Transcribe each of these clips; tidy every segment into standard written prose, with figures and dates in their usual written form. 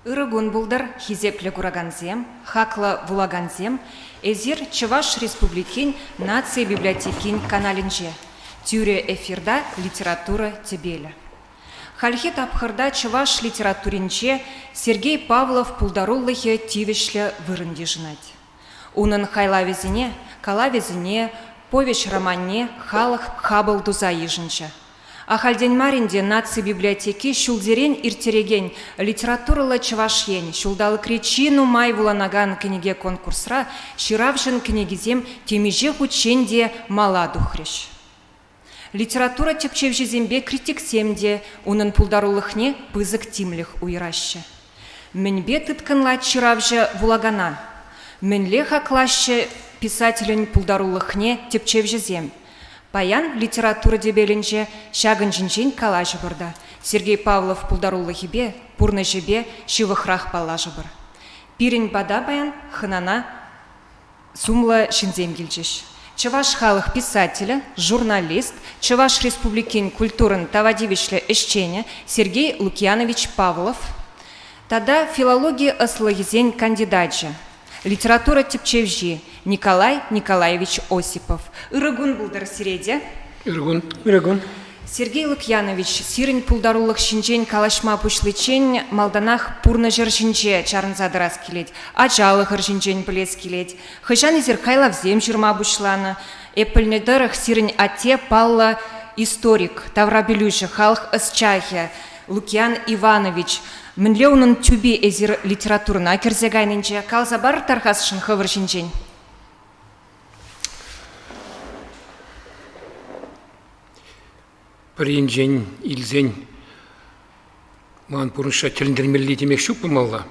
Ырыгун булдар хизепле кураганзем, хакла вулаганзем, эзир Чуваш Республикин нация библиотекин каналинже. Тюре эфирда литература тебеля. Хальхи тапхырда Чуваш литературинче Сергей Павлов пулдаруллыхе тивишле вырынди жынать. Унын хайлавезине, калавезине, повесть романне халық хабыл дуза ежінче. Ахальден маринде нации библиотеки шулдерен иртереген литературала чывашен, шулдалы кричину май вуланаган книге конкурсра, ширавжын книгизем темеже хученде мала духреш. Литература тепчевжезембе критиксемде, унын пулдарулыхне пызык тимлих уйраще. Менбе тытканла чиравже вулагана, менле хаклаще писателен пулдарулыхне тепчевжезем. Паян литература дебелінже шагын жинжен калажы бұрда. Сергей Павлов пулдарулы хебе, пурны жебе, шивыхрах палажы бір. Пирин бада баян хынана сумла шинзем келжеш. Чуваш халық писателя, журналист, Чуваш Республикин культурын тавадивишле эшчене Сергей Лукьянович Павлов. Тада филология ыслыгизен кандидатжа. Литература тепчевжи Николай Николаевич Осипов. Ырыгун булдар сиреде. Ырыгун. Сергей Лукьянович сирень пулдарулых шинчен калашма пушлычен малданах пурна жер шинче чарнзадырас келет. Ачалық ыржинчен білес келет. Хыжан изер кайлавзем жирма бушланы. Эппельнедырых сирень ате палла историк Таврабелюші халық ысчахе Лукьян Иванович. Мінле унын тюби эзір литературна керзегайнынче калза бар тархасшын хывыр шинчен. Паринжен, илзен, маған бұрынша тіліндірмелі демек шуп бұмалла.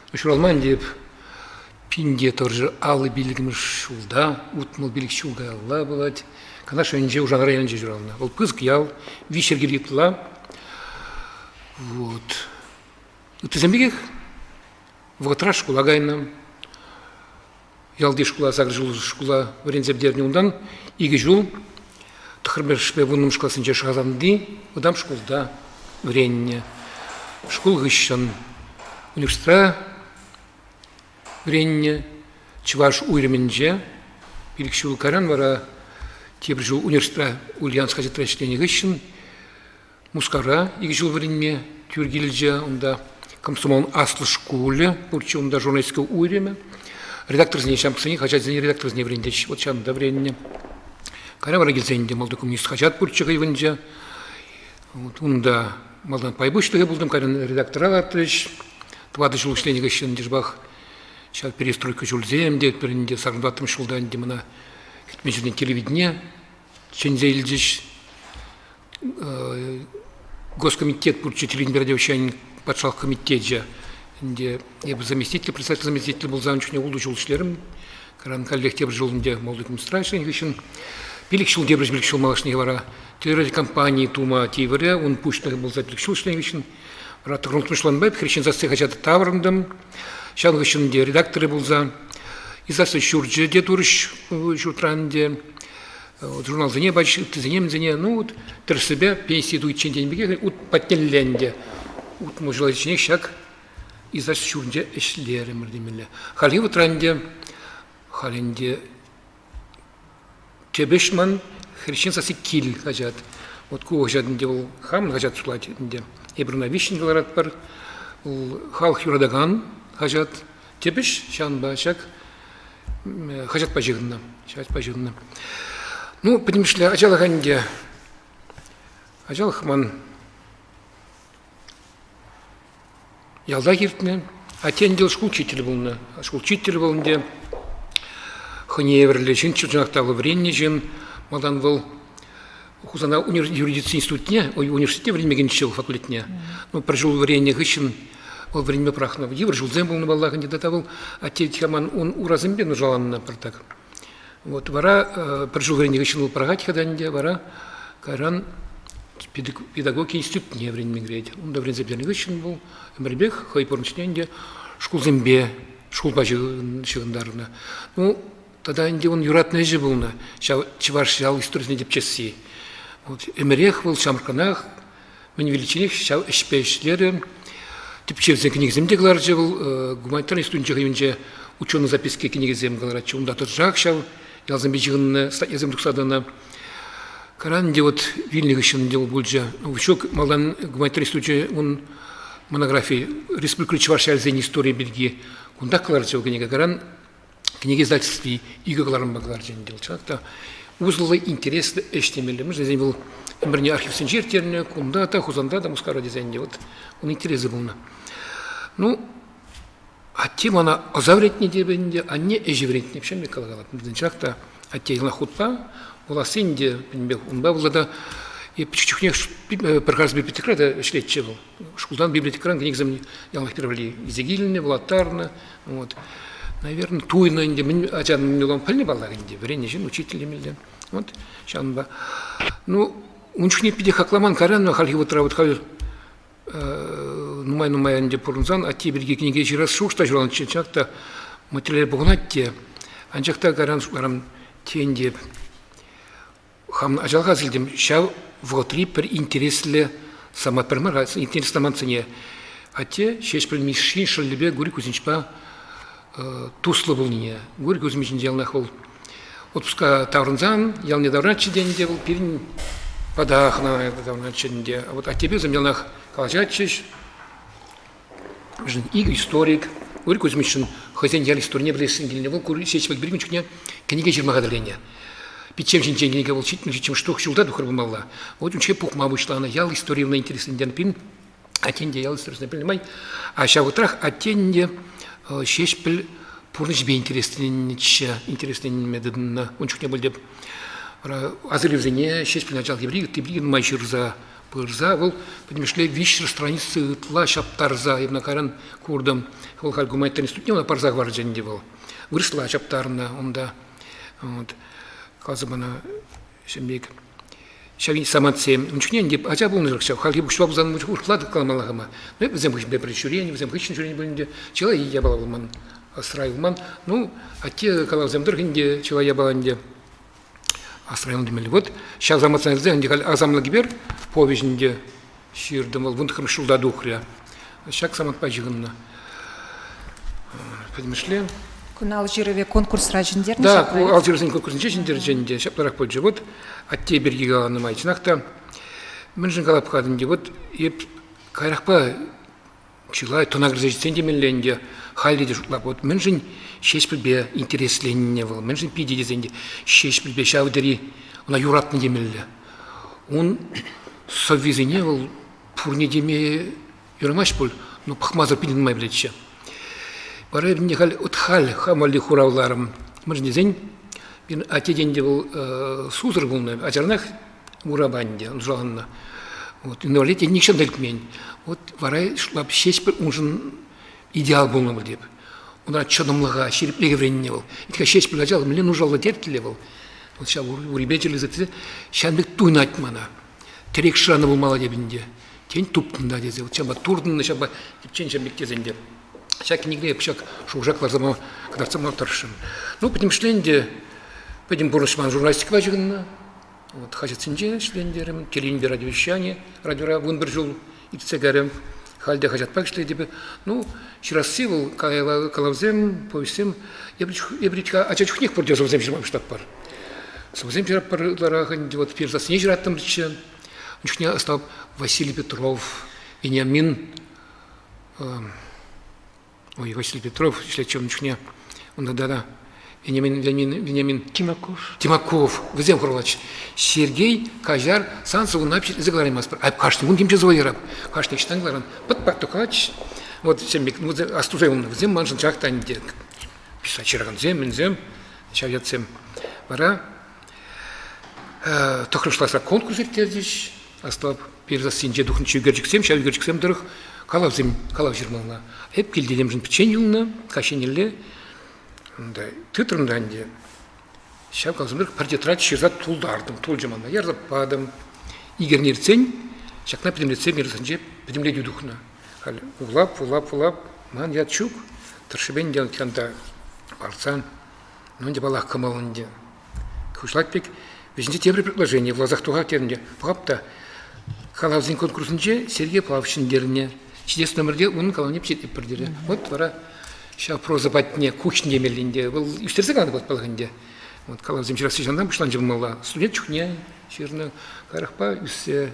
Үшіралман деп, пинде тұржы алы білігіміз шулда, ұтмыл білік шулда алла болады. Канаш önce ұжан районже жүралына. Ол пызг ял, вишер келетіла. Вот. Үтізембегек, вғытра шкула гайна. Ялды шкула, загр жыл шкула варензебдеріне ұндан, игі жыл, Тхарбер шпе вунным шкласынче шазанды, удам шкулда вренне. Шкул гыщан университета вренне, чуваш уйременже, билікші каран вара тебір жыл университета Ульянск газетрачтені гыщан, мускара игі жыл вренне тюргилже, онда комсомол аслы шкуле, бурчы онда журналистского уйреме, редактор зне шампсыне, хачат зне редактор зне врендеч, вот шанда вренне. Кара вара келзенде малды коммунист хачат бурчыға иванжа. Унда малдан пайбыштығы бұлдым, каран редактора артыш. Твады жыл үшлені кешен дежбақ. Шал перестройка жулзем, дед бірінде сарындатым шулдан де мына кетмешілден телевидение. Чензе илдеш госкомитет бурчы телевидение бердеушайын патшалық комитет жа. Ебі заместитель, председатель заместитель бұл занчуне ұлды жыл үшлерім. Каран коллектив жылында малды коммунист кешен. Билікшіл дебріж білікшіл малашны вара. Телеради компании тума тейвірі, он пушты был за білікшіл шлеңгішін. Вара тұғырнытмышлан бәп, хрещен засы хачаты таврындым. Шалғышын де редакторы был за. Изасы шурджы де турыш шуртранде. Журнал зіне бачы, тізінем зіне. Ну, тір себе пенсии дует ченден беге, ут паттенленде. Ут мұжылай ченек шак. Изасы шурдже эшлері мірдемелі. Хали вытранде, халинде Чебешман хрещен сасы кил хажат. Вот кого хажат был хам хажат сулать инде. Ебрна вишен говорят пар. Халх юрадаган хажат. Чебеш шан башак хажат пажигна. Шать пажигна. Ну, поднимшли ажал ганде. Ажал хман. Ялда киртме. А тен дел школ учитель был на. Школ учитель был инде. Хыневерлі жын чүржінақталы вренне жын малдан был хузана юридический институтне, университете вренмеген жыл факультетне. Ну, прожил вренне гыщын, ол вренме прахна. Евр жылзем был на балла кандидата был, а те тихаман он уразымбе нужаланна партак. Вот, вара прожил вренне гыщын был прагать хаданде, вара каран педагоги институтне вренме греть. Он да врензебдерный гыщын был, эмербег, хайпорнчненде, шкулзембе, шкулбажы шығындарына. Ну, тогда инде он юратный же был на чеваш шал истории деп чеси. Вот эмерех был шамрканах, мен величиних шал эшпешлеры, типчевзен книгизем деклар жевыл гуманитарный студент жегенже ученый записки книгизем галарачы унда тожак шал ялзам бежигынны статьязем дуксадана каранде вот вильник ишин дел бульджа вучок малдан гуманитарный студент он монографии республика Чувашия истории Бельгии кунда каларчы книга каран книги издательства игогларын багларчын дел чакта узлы интересно эштемеле мы же был Эмберне архив сенжертерне, кунда-то, хузанда-то, мускара дизайне. Вот он интересный был. Ну, а тем она озавретне дебенде, а не эжевретне. Почему мне калагалат? Чакта, а те на худпа, у нас инде, он был да и почему приказ библиотекара шлетче был. Шкулдан библиотекаран книгзам ялных перевели изегильне, волатарно, вот. Наверное, туйно инде, а те милон пальни балла инде, время жен учителями. Вот, шанба. Ну, унчне пиде хакламан каран, но хальхи вот работ халь нумай анде порунзан, а те береги книги еще раз шушта жран чакта материалы бугнатте, анчакта каран тенде хам ажалга зилдем шав вотри пер интересле сама пермара интересна манцене, а те шеш пер мишин шаллебе гури кузинчпа тусло булнине, гури кузмичин дел нахвал. Отпуска таврунзан, ял не даврачи день делал, пирин подах на это даврачи день. А вот а тебе замелнах калачачиш, игр историк, говорит Кузьмичин, хозяин ял истории не был сингельный волк, кури сечь как берегунчикня, книга жермагадаления. Пичем чинчен книга волчит, чем что хочу да духар бумала. Вот он чепух мабушла, она ял истории на интересный день пин, а тень ял истории на понимай, а ща утрах а тень сечь пил Пурныч бе интересный меденно. Он чуть не был деп. Азыревзене, шесть начал гибрид, ты бригин майширза, пырза, вол, подмешли вещь страницы тла шаптарза, и на каран курдам, вол гуманитарный студент, на парзах варджан девал. Выросла шаптарна, он да, вот, казабана, шембек. Шавин самацем, он чуть не деп, а я был на шав, халги бушваб зан муж урклад каламалахама. Ну, взем их бе причурение, взем их ничего не будет, человек я был ман. Асрайлман, ну, а те, когда взем дорогие, чего я был, где Асрайлман демели. Вот, сейчас замацан зен, где азамла гибер, повежен, где шир думал, вон хорошо да духря. Сейчас самат пажиганна. Подмышли. Куна Алжирове конкурс раджиндер. Да, Алжирове конкурс раджиндер, где сейчас парах позже. Вот, от те береги галана майчнахта, меньше галап хаден, где вот, и кайрахпа Чилай, то нагрузить демеленде, халиди жутлап. Вот меньшин шесть прибе интересленне был, меньшин пиди дезенде, шесть прибе шаудери, он юратный демелле. Он соввизене был, пурне деме юрамаш пол, но пахмазар пидин май блече. Барай мне халь от халь хамали хуравларам, меньшин дезень, а те деньги был сузр был, а чернах мурабанде, он жаланна. Вот, но летя ничем дальше мень. Вот варай шлап шесть пер ужин идеал был на деп. Он отчетом лага, череплеги времени был. И такая шесть пер лежал, мне нужно латеть левел. Вот сейчас у ребят лезет, сейчас мне туйнать мана. Терек шрана был мало дебенде. Тень туптын да дезе. Вот сейчас бы турдын, сейчас бы типчен чем бектезенде. Сейчас книги, сейчас шужак лазама, когда сама торшим. Ну, потом шленде, потом бурышман журналистика важна. Вот хачат синже шлендерем, телевидение, радиовещание, радио вынбржул и цегарем, хальде хачат пак шлендебе. Ну, через сил, калавзем, повесем, я бричка, а чуть них продержал зем шермам штаб-пар. Совзем шермам ларахан, вот теперь за снеж рад там речен. Учня остал Василий Петров, Вениамин, Василий Петров, если чем учня, он да. Вениамин Тимаков, Вазем Хурлач, Сергей Кажар, Сансову написали заглавим аспар. А кашни, он кем чезой раб, кашни штангларан, подпартукач, вот семик, остужаем, Вазем манжан чахтан дед. Писать чираган зем, чавят зем. Вара, тохру шла конкурс здесь, остап перезасин дедух ничего герчиксем, чав герчиксем дырых, калавзем, калавжирмална. Эп кильдедем жин печеньюлна, кашенилле. Да, тытрынданде. Сейчас казымдыр партитрат шизат тулдардым, тулжаманда. Ярзап падым. Игернерцен, шакна пидемлеце мирсанже, пидемледи духна. Хал улап, ман ячук, таршибен делать канда парцан. Ну не балах камаланде. Кушлатпик, везде те предложения в глазах туга тернде. Папта, халавзин конкурсынже Сергей Павловичин дерне. чудес номерде он колония пчет пердери. Вот вара ща проза батне кучн демелинде. Был үстерсе гана вот балганде. Вот калав земчера сижандан бушлан жыммала. Студент чухне черно карахпа үссе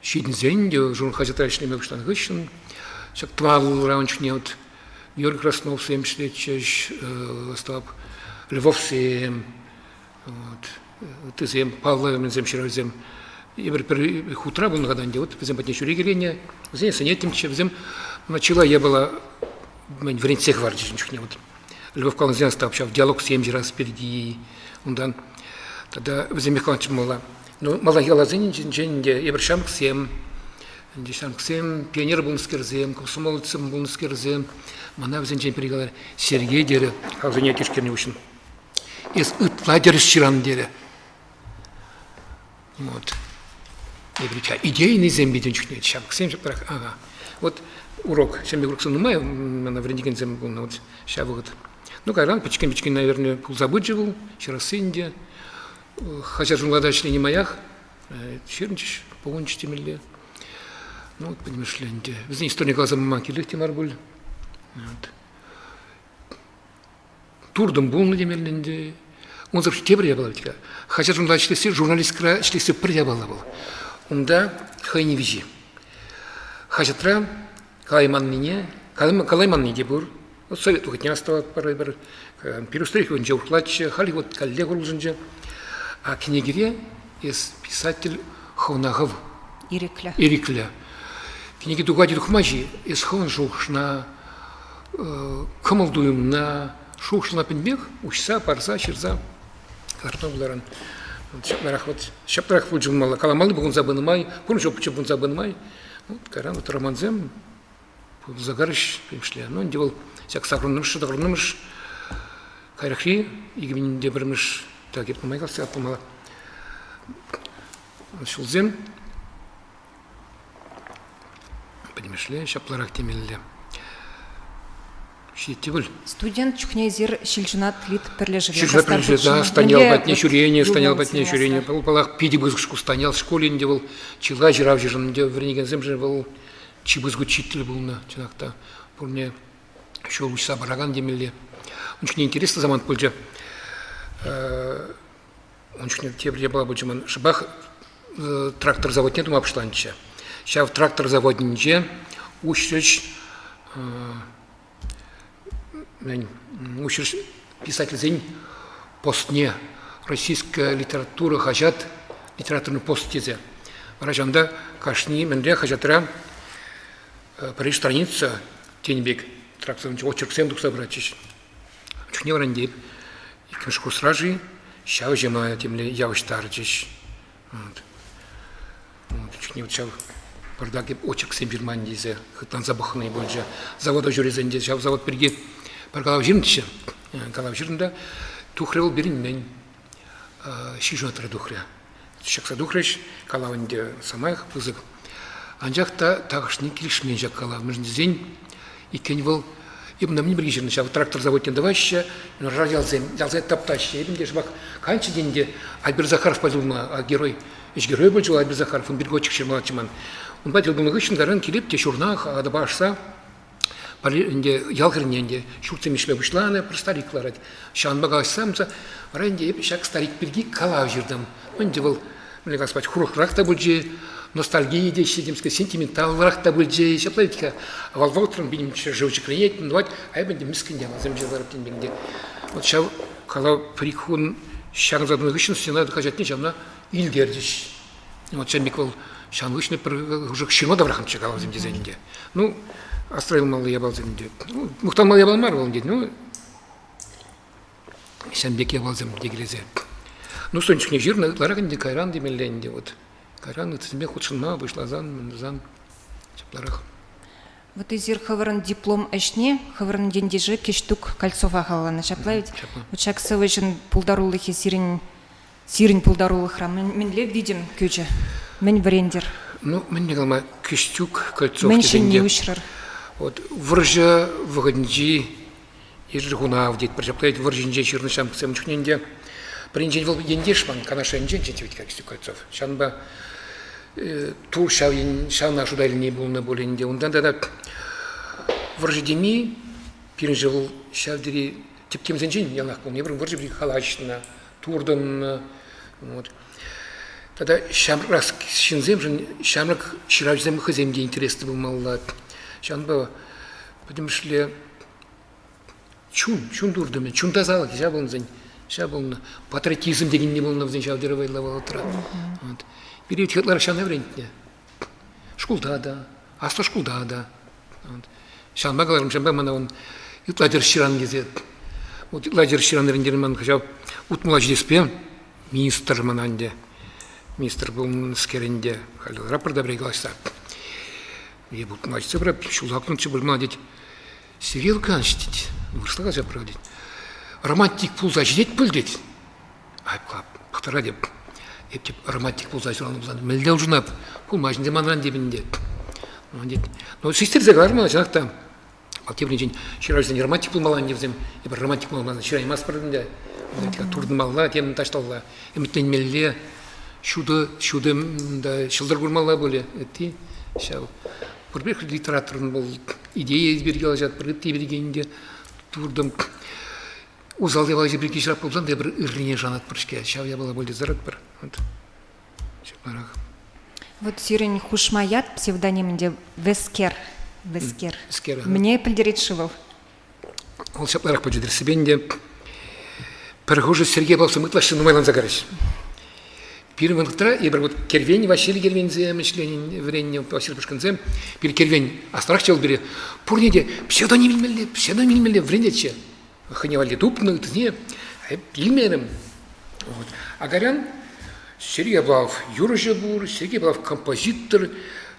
щидин зенде журн хазятрачный бушлан гыщен. Шак твал раунчне вот Георгий Краснов всем шлечеш стаб Львов всем вот ты зем Павла мен земчера зем и при хутра был нагаданде вот зем батне чуригеление зем санетим зем начала я была в ренце гвардии ничего вот Львов Каланзян стал в диалог с раз впереди он дан тогда в зем Михайлович мала но мала я лазин дженде и бршам всем дешам всем пионер был скерзем комсомолцем был скерзем мана в зенчен переговоры Сергей дере хазыня кишкерне ушин из утладер щиран дере вот и брича идейный зембиден чухне шам всем шапрах ага вот урок чем я урок суммаю на врендиген зем был вот ща вот ну кайран пичкен наверное пул забыдживал через Индия хотя журналдачный не маях чернчиш погончите милле ну вот понимаешь ленде без истории глазом маки легте марбуль вот турдом был на демельнде он завжди тебрия была ведь хотя журналдачный журналистская шлисы приябала был он да хай не вижи хотя тра калайманнине калайманни дебур вот совет хоть не осталось пора перестройки он же плача хали вот коллегу уже а книгире есть писатель Хонагов Ирикля книги дугади духмажи из хон шухна камалдуем на шухна пенбег учса парса черза картобларан вот шаптарах фуджим мала каламалы бугун забынмай кун жоп чебун забынмай вот каран вот романзем загарыш пимшле ну дивол всяк сагрунмыш дагрунмыш кайрахи игмин дебермыш так еп май калса помала шулзем понимаешь ли шапларах темелле щитивул студент чухне зир шилжунат лит перлежеве да станял батне шурение палах пиди бызгышку станял в школе дивол чила жирав жирн де вренигензем же был чибызгу читтил был на чынакта помне шол учса бараган демелле очень интересно заман пульджа он очень тебе была бы чеман шабах трактор завод нету мапшланча сейчас в трактор завод ниче учишь учишь писатель зень постне российская литература хажат литературный постезе рajanda кашни менде хажатра при страница тенбек тракторный очерк сем собрачиш чуть не вранде и книжку сражи ща уже моя темле явштарчиш вот чуть не учал пардаги очерк сем Германии хытан забахный больше завода жюризенде ща завод перги паргалав жирнче калав жирнда тухрел бериннен шижотра тухря шакса тухреш калавынде самайх пызык анжакта тагышны килишмен жак калав мыжнезен икен был ибн амни бирге жирнча трактор заводтен даваща радиалзем таптаща ибн дешбак канчы денде Альбер Захаров подумал а герой герой был Альбер Захаров он биргочек шермалчыман он батил был гышын гаран килип те шурнах ада башса паренде ялгырненде шурцы мишле бушланы простариклар шан багасамца ренде шак старик бирги калав жирдам он дивал мне как спать хурухрахта бульже ностальгия деши демская сентименталрахта бульже шаплайтика волвотром биним живчик клиент ну вот а я бендем мискиня замжелар бинде вот шав калав прихун шан задный гышын сена дохажат не жамна илдердиш вот шан миквал шан гышны уже шино даврахам чекал земде зенде ну Астраил малый я был земде. Ну, мухтан малый я был марвал дед. Ну, сямбек я был земде грезе. Ну, стончик не жирно, лараган де кайран де мелленде вот. Кайран это себе худшина вышла зан чапларах. Вот изир хавран диплом эшне, хавран дендеже кештук кольцова халана чаплавить. Вот шак сывычын пулдарулыхи сирин пулдарулых рам. Менле видим кюче. Мен брендер. Ну, мен не галма кештук кольцов. Мен не ушрар. Вот вржа вгнджи ижгуна вдет причаплять вржинже чернышам всем чухненде. Принжень вол ендешман канашен женчен ведь как кольцов. Шанба тур шауна шудайлыне болна боленде. Ондан да варжидеми пиринже был шавдери типтем зенжин ялнах помню. Я варжидеми халачна турдан вот. Тогда шамрак шинзем шамрак ширажзем хаземге интересно был маллат. Шанба потому что чун дурдыме чун тазалық жабылын зен жабылын патриотизм деген не болна зен шавдери лавал отра. Вот. Период хетлар шаны врентне. Школда да, аста школда да. Вот. Шан магаларым шамба мана он итладер ширан gezет. Вот итладер ширан рендерман хажав утмула ждеспе министр мананде. Министр был скеренде. Халил рапорта брегался. Я был мальчик, брат, шулакнуть, был младить. Сирил канчтить. Вырслага же проводить. Романтик пулза ждет пылдеть. Ай, клап, повторяли. Эти романтик пулза жрал, мельдел жунап. Пулмажин деманран дебинде. Но сестер загларма начинак там. Активный день. Вчера же не романтик пулмалан не взем. И романтик пулмалан. Вчера не маспорында. Турдын малла, тем ташталла. Эмиттен мелле. Шуда да шылдар гурмалла боле. Эти шау. Пурбек литературын бол идея изберге алажат. Пурбек бергенде турдым. Узал деп алажы бір кешірап болсан, да бір үріне жанат біршке. Шау я была более зарад бір. Вот сирень хушмаят псевдонимінде Вескер. Мне пілдерет шывыл. Ол шапларақ по жедір себенде. Пірхожы Сергей Павлович мытлашын умайлан загарыш. Первый утра я брал кервень, Василий кервензе, мышление времени Василий Пушканзе, пир кервень, а страх чел бери. Пурниде псевдоним мелле врендече. Ханевали дупну, тне, пильмером. Вот. А горян Сергей Павлов юрожебур, Сергей Павлов композитор,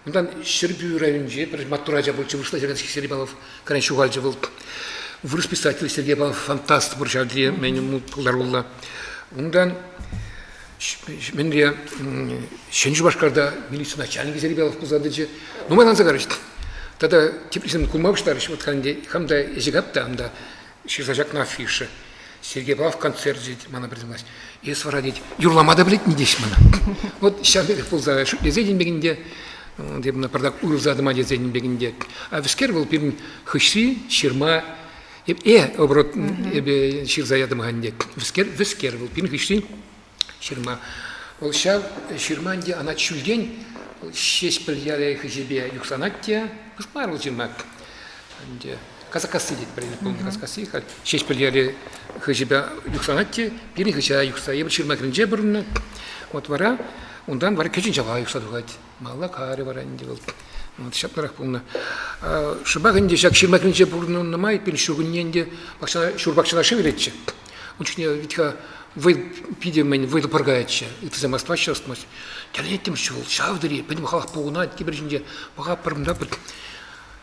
ондан Сербию районже, матураджа был, вышла Сергей Павлов, когда шугальджа был. Вырос писатель Сергей Павлов, фантаст, буржадре, меню пулдарулла. Ондан Менде шенжу башкарда милиция начальник Зеребелов кузадычы. Ну майлан загарышты. Тогда теплисен кулмавыштарыш вот хамда ежегапта амда шизажак на афише. Сергей Павлов концерт жить, мана призналась. И сварадить. Юрламада блять не десь мана. Вот сейчас берег пулза дезедин бегинде. Дебна пардак урзадыма дезедин бегинде. А вискер был пирн хышри, ширма. Оборот ширзаядым ганде. Вискер был пирн хышри. Ширма. Ол шав ширманде ана чүлген шеш пілдері хыжебе юксанаття. Пұшмар ол ширмак. Казакасы дейді, полный казакасы. Шеш пілдері хыжебе юксанаття. Бірін хыжа юкса. Ебір ширмак рінже бұрынна. Вот вара. Ондан вара көчін жава юксадуғад. Малла кары вара инде бол. Вот шапларақ болна. Шыбақ инде шак ширмак рінже бұрынна май. Бірін шугынненде шурбақшына шеверетчі. Ончықне витха вы пидем вы поргаете это за москва сейчас мы тянетим шул шавдери пойдем халах погуна кибержинде бага пармда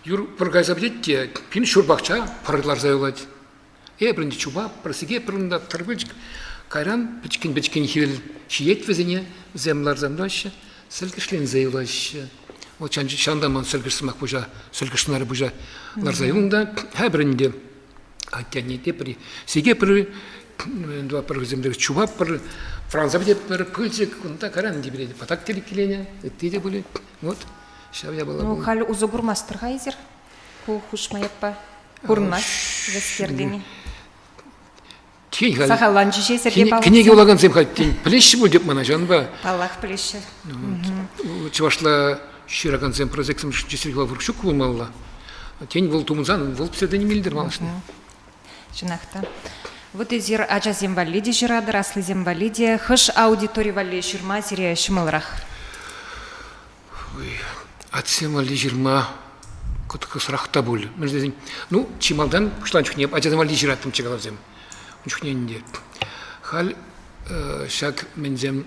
юр поргай забдетте пин шурбакча парлар зайлать бренди чуба просиге прында торбычк кайран бичкин хил шиет везене землар замдаща селкишлен зайлаш вот чанда ман селкишмак бужа селкишнар бужа лар зайлунда бренди атянете при сиге при два параземдер чуба пар Франция где пар пыльчик кунта каран дибили потак телекиления эти были вот сейчас я была ну хал узугур мастер хайзер хушмаятпа курнаш вескердени сахаланчи Сергей Павлович книги улаган зем хаттин плещ будет манажанба Аллах плещ чувашла шираган зем прозексом Сергей Павлович кулмалла тень вол тумзан вол псевдоним милдер малышны жинахта. Вот и зир аджа земвалиди жирады, раслы земвалиди, хыш аудитория валли ширма зире шымылрах. От земвалиди жирма котка срахта боль. Ну, чималдан пушланчук не, аджа земвалиди жиратым чегалав зем. Унчук не инде. Хал шак мензем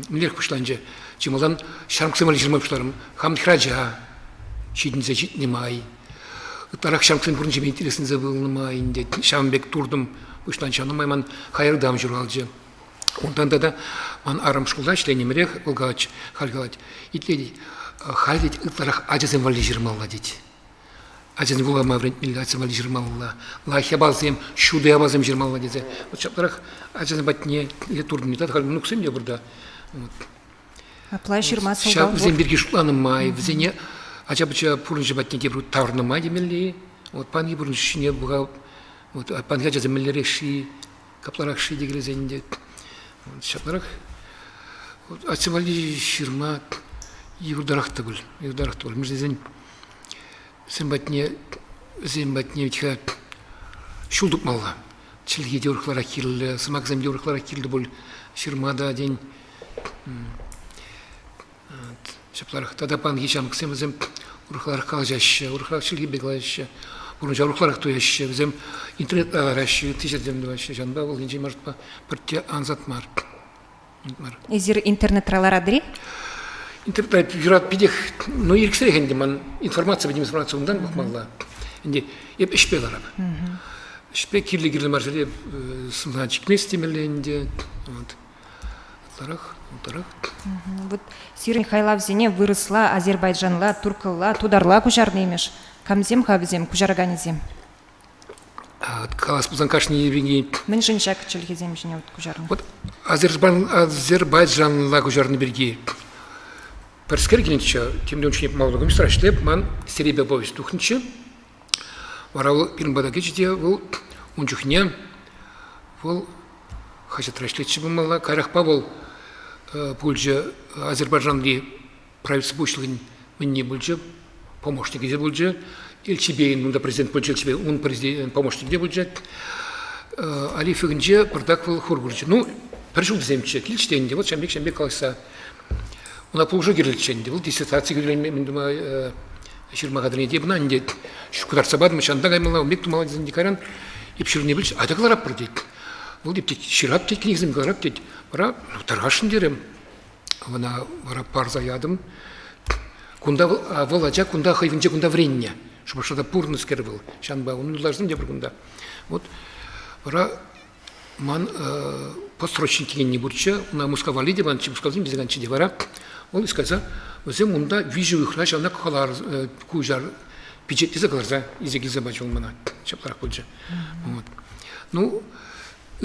милер пушланче. Чималдан шармк земвалиди жирма пушларым. Хам храджа, чидинзе чит немай. Тарах шармксын бурнче мен интересен забыл немай инде. Шамбек турдым. Ушланчаны майман хайырдам журалжы. Ондан да ман арам школда членемрех олгач халгалать. Итледи халдить ытларах аджазем вали жирмалла дить. Аджазем була маврент милгацем вали жирмалла. Лахя базем шуды абазем жирмалла дизе. Вот шаптарах аджазем батне или турдым не тат халм нуксем я бурда. Вот. Аплай жирма Сейчас солдал. взем берги шутланым май, взене, ача-бача пурнжи батнеге бру таврны май демелли, вот пан ебурн шине буга, вот пан гаджа земеллере ши, капларах ши дегеле зенде, вот шапларах, вот ачавали ширма евдарахта был, между зен, зем батне витха шулдук малла, чилги дёрхлара килл, самак зем дёрхлара киллды был, ширмада день. Шапларах тогда пан гичам ксем зем урхларах калжаще, урхларах шилги беглаще, урунжа урхларах туяще, зем интернет араще, тысячдем дуаще, жанба был гинчи может по партия анзатмар. Изир интернет-раларадри? Интернет юрат пидех, но ирксреген деман информация видим информация ундан бахмалла. Инде еп ишпелараб. Ишпе кирли кирли маржеле сымланчик местемеленде, вот. Тарах. Вот сирень хайлавзене выросла Азербайджанла, туркалла, тударла кужарны имеш. Камзем хавзем, кужарганизем. Калас пузан кашни евинги. Мен женшак чельгизем жене вот кужарны. Вот Азербайджанла кужарны берги. Перскергенча, тем не менее мало гомстра шлеп, ман серебе бовис тухнче. Варал пирмбада гечде вол унчухне вол хачат рашлечи бумала карахпа вол пульже Азербайджанли правительство бушлыгын мне бульже помощник где бульже Эльчебейн, ну да президент бульже Эльчебейн, он президент помощник где бульже Али фигнже продаквал хургурже. Ну пришел земче кильчтенде вот шамбек калса. Он полжу гирличенде вот диссертация гирлен мен думаю ширмагадыне деп нанде шукудар сабадым шанда гаймала мек тумала дикаран ипширне билч адакларап продик. Бұл депте ширап тек книгізім қарап тек бара тарғашын дерем вона бара парза ядым кунда волача кунда хайвинче кунда вренне чтобы что-то пурно скервал шанба он должен де бір кунда вот бара ман построчники не бурча на мускавали де ман чипускалзим безганче де бара ол исказа өзем мунда вижу храш ана калар кужар пичетизе каларза изегилзе бачол мана чапларак булча вот ну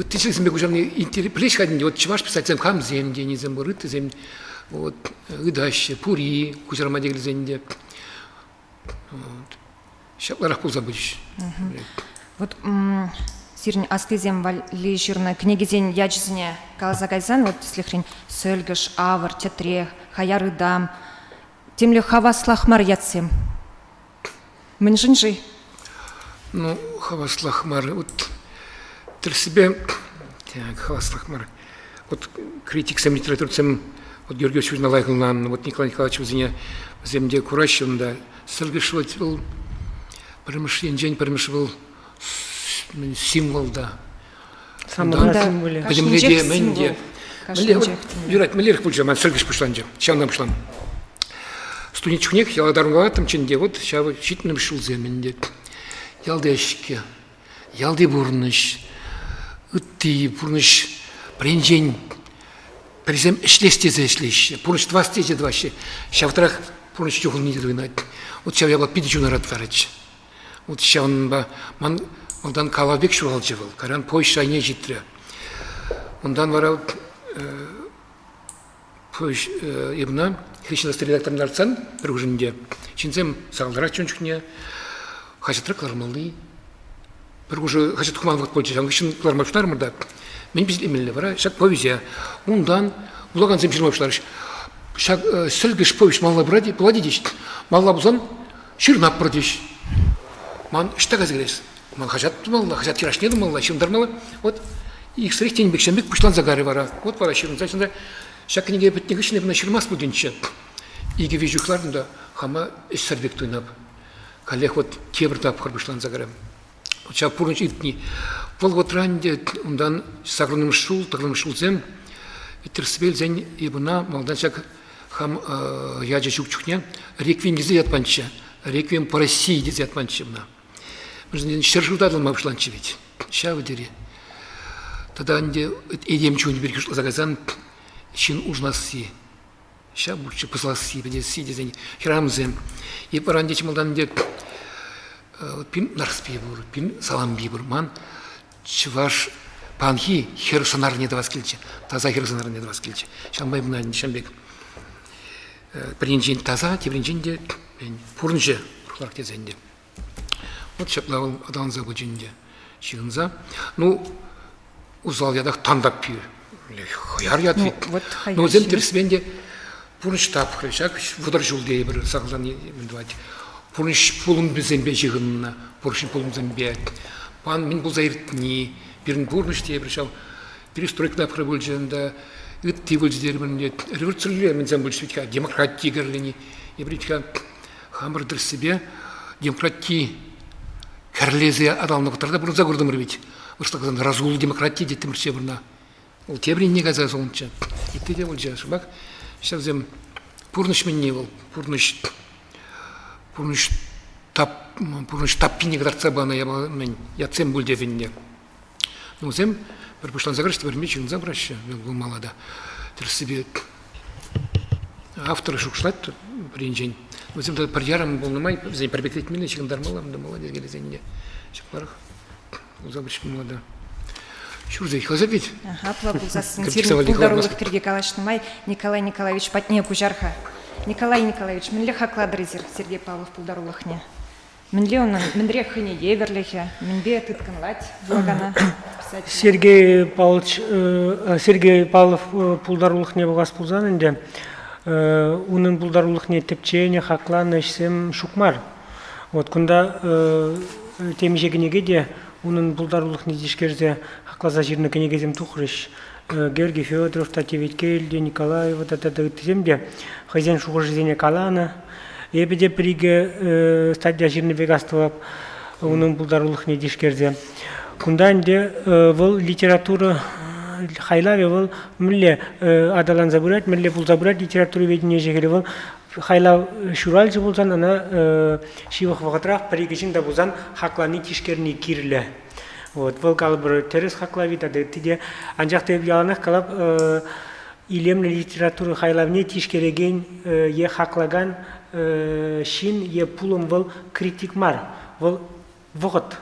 ты себе уже плечь ходить, вот чего писать зем хам земде, не зем бурыты зем, вот ыдаще, пури, кузермадегли земде, вот. Шапларах пул забудешь. Вот сирень астызем вали жирна книгизен ячзене калзагайзан, вот слихрень сөлгыш, авар, тетрех, хаярыдам, темле хаваслахмар ятсем. Мен жинжи. Ну, хаваслахмар, вот для себя, хаваслахмар, вот критик сам литературы сам, вот Георгий Ильич Налайхлан, вот Николай Николаевич Узиня, земде Куращин, да, сөлгыш был, перемешивал символ, да. Самый символе. Подемледе, менде. Юрат, мелерх пульча, ман сөлгыш пушланже, чавна пушлан. Студенчухнек, яладарунга там ченде, вот чавы щитным шул земенде. Ялдешке, ялды бурныш, ытты бурныш, бренжень, призем ишлестезе ишлеще, бурныш два стезе дваще, шавтрах бурныш чухун не двинать. Вот чав я был пидичу народ варыч. Вот шавн ба, ман ондан калабек шурал жевал, каран пойш шайне житре. Ондан варал пойш ебна, хрещенский редакторный арцан, другжинде, чинзем сағалдырақ чөнчүкне, хачатры клармалы, бір уже хачат хуманлық бойынша жаңғышын клармалшылар мұрда, мен біз емелі бара, шак повезия, ондан бұлаған зем жырмалшылар, шак сілгіш повеш малла бұлади дейші, малла бұзан шырнап бұр дейші, ман іштақ әзгерес, ман хачат малла, хачат керашнеді малла, шырындар малы, вот, их сырых тенбек, шамбек пұшлан загары бара, вот бара шырын, зайсында, шак книге бітнегі ішіне бұна шырмас бұл дейінші, иге вежуқлардың хама іш сарбек туйнап, коллег вот кебртап харбышлан заграм. Вот сейчас пурнич итни. Вол вот ранде ундан сагрным шул, тагрным шулзем. Итерсбел зен ибна малданчак хам яджа чукчухня. Реквием дизят панча, реквием по России дизят панчевна. Мы шершудадл мавшланчевить. Ща выдери. Тогда анде идем чего-нибудь перекишл загазан чин ужнаси. Ща больше посласи, беде сиди зен храмзем. И поранде чемалданде пин нарспибур, пин саламбибур, ман чваш панхи хер санар не даваскильче, таза хер санар не даваскильче. Шамбай мна нишамбек. бірінжен таза, тебірінжен де пұрынжы рухлар кезенде. Вот шаплавыл аданза бұжынде шығынза. Ну, узал ядақ тандап пир. Хаяр яд вид. Но зем терсбенде пұрынш тап хрышак, вудар жулдей бір сағылан ендуать. Пұрынш пулым бізембе жығынна, пұрынш пулым зембе. Пан мен бұл зайыртни, бірін пұрынш дей бір шал, перестройкна пробылжында, үтті вылждер бірінде, революциялер мен зем бүлшвитка, демократия герлені, ебритка хамырдыр себе, демократия кәрлезе адалны бұтарда бұрын загырдым рвить. Ұрстақызан разгул демократия деттім рше бұрна. Ол тебрен не газа соңынша. Итті де бұл жашыбақ. Сейчас зем пұрныш мен не бол, пұрныш таппине кадарца бана мен ятсем бұл девенне. Ну зем бір пұшлан загырышты бір мечігін забраща, бұл малада. Тір себе авторы шукшлат бірінжен. Ну зем бір ярым болнымай, зем пробектет мене чігіндар малам, да молодец келезенне. Шықларық, бұл забрыш малада. Шурзай, хаза бит? Ага, плапулзасын сирин пулдарулық кірге калашнымай Николай Николаевич патне кужарха. Николай Николаевич, мінле хакладырызер Сергей Павлов пулдарулықне. Мінле оның, мінре хыне еверлехе, мінбе тытканлать влагана. Сергей Павлов пулдарулықне бұғас пулзанынде, оның пулдарулықне тепчене хакланы ішсем шукмар. Вот, күнда темежегінеге де, оның пулдарулықне дешкерзе хаклаза жирны кенегезем тухрыш. Георгий Федоров, Татьевиткельде, Николаева, Татьевиткельде, хозяин шухожезения Калана, ебеде приге стадия жирны вегаства, оның пулдарулықне дешкерзе. Кунданде вол литература хайлаве вол мүлле адалан забырать, мүлле пул забырать литература ведение жегеле вол хайлав шуралжы болсан, ана шивах вағытрақ пригешін да болсан хакланы тишкерни кирлі. Вот, вол калбыр терес хаклави тады тиде анжақта яланақ калап илемлі литература хайлавне тишкереген е хаклаган шин е пулым вол критик мар, вол вғыт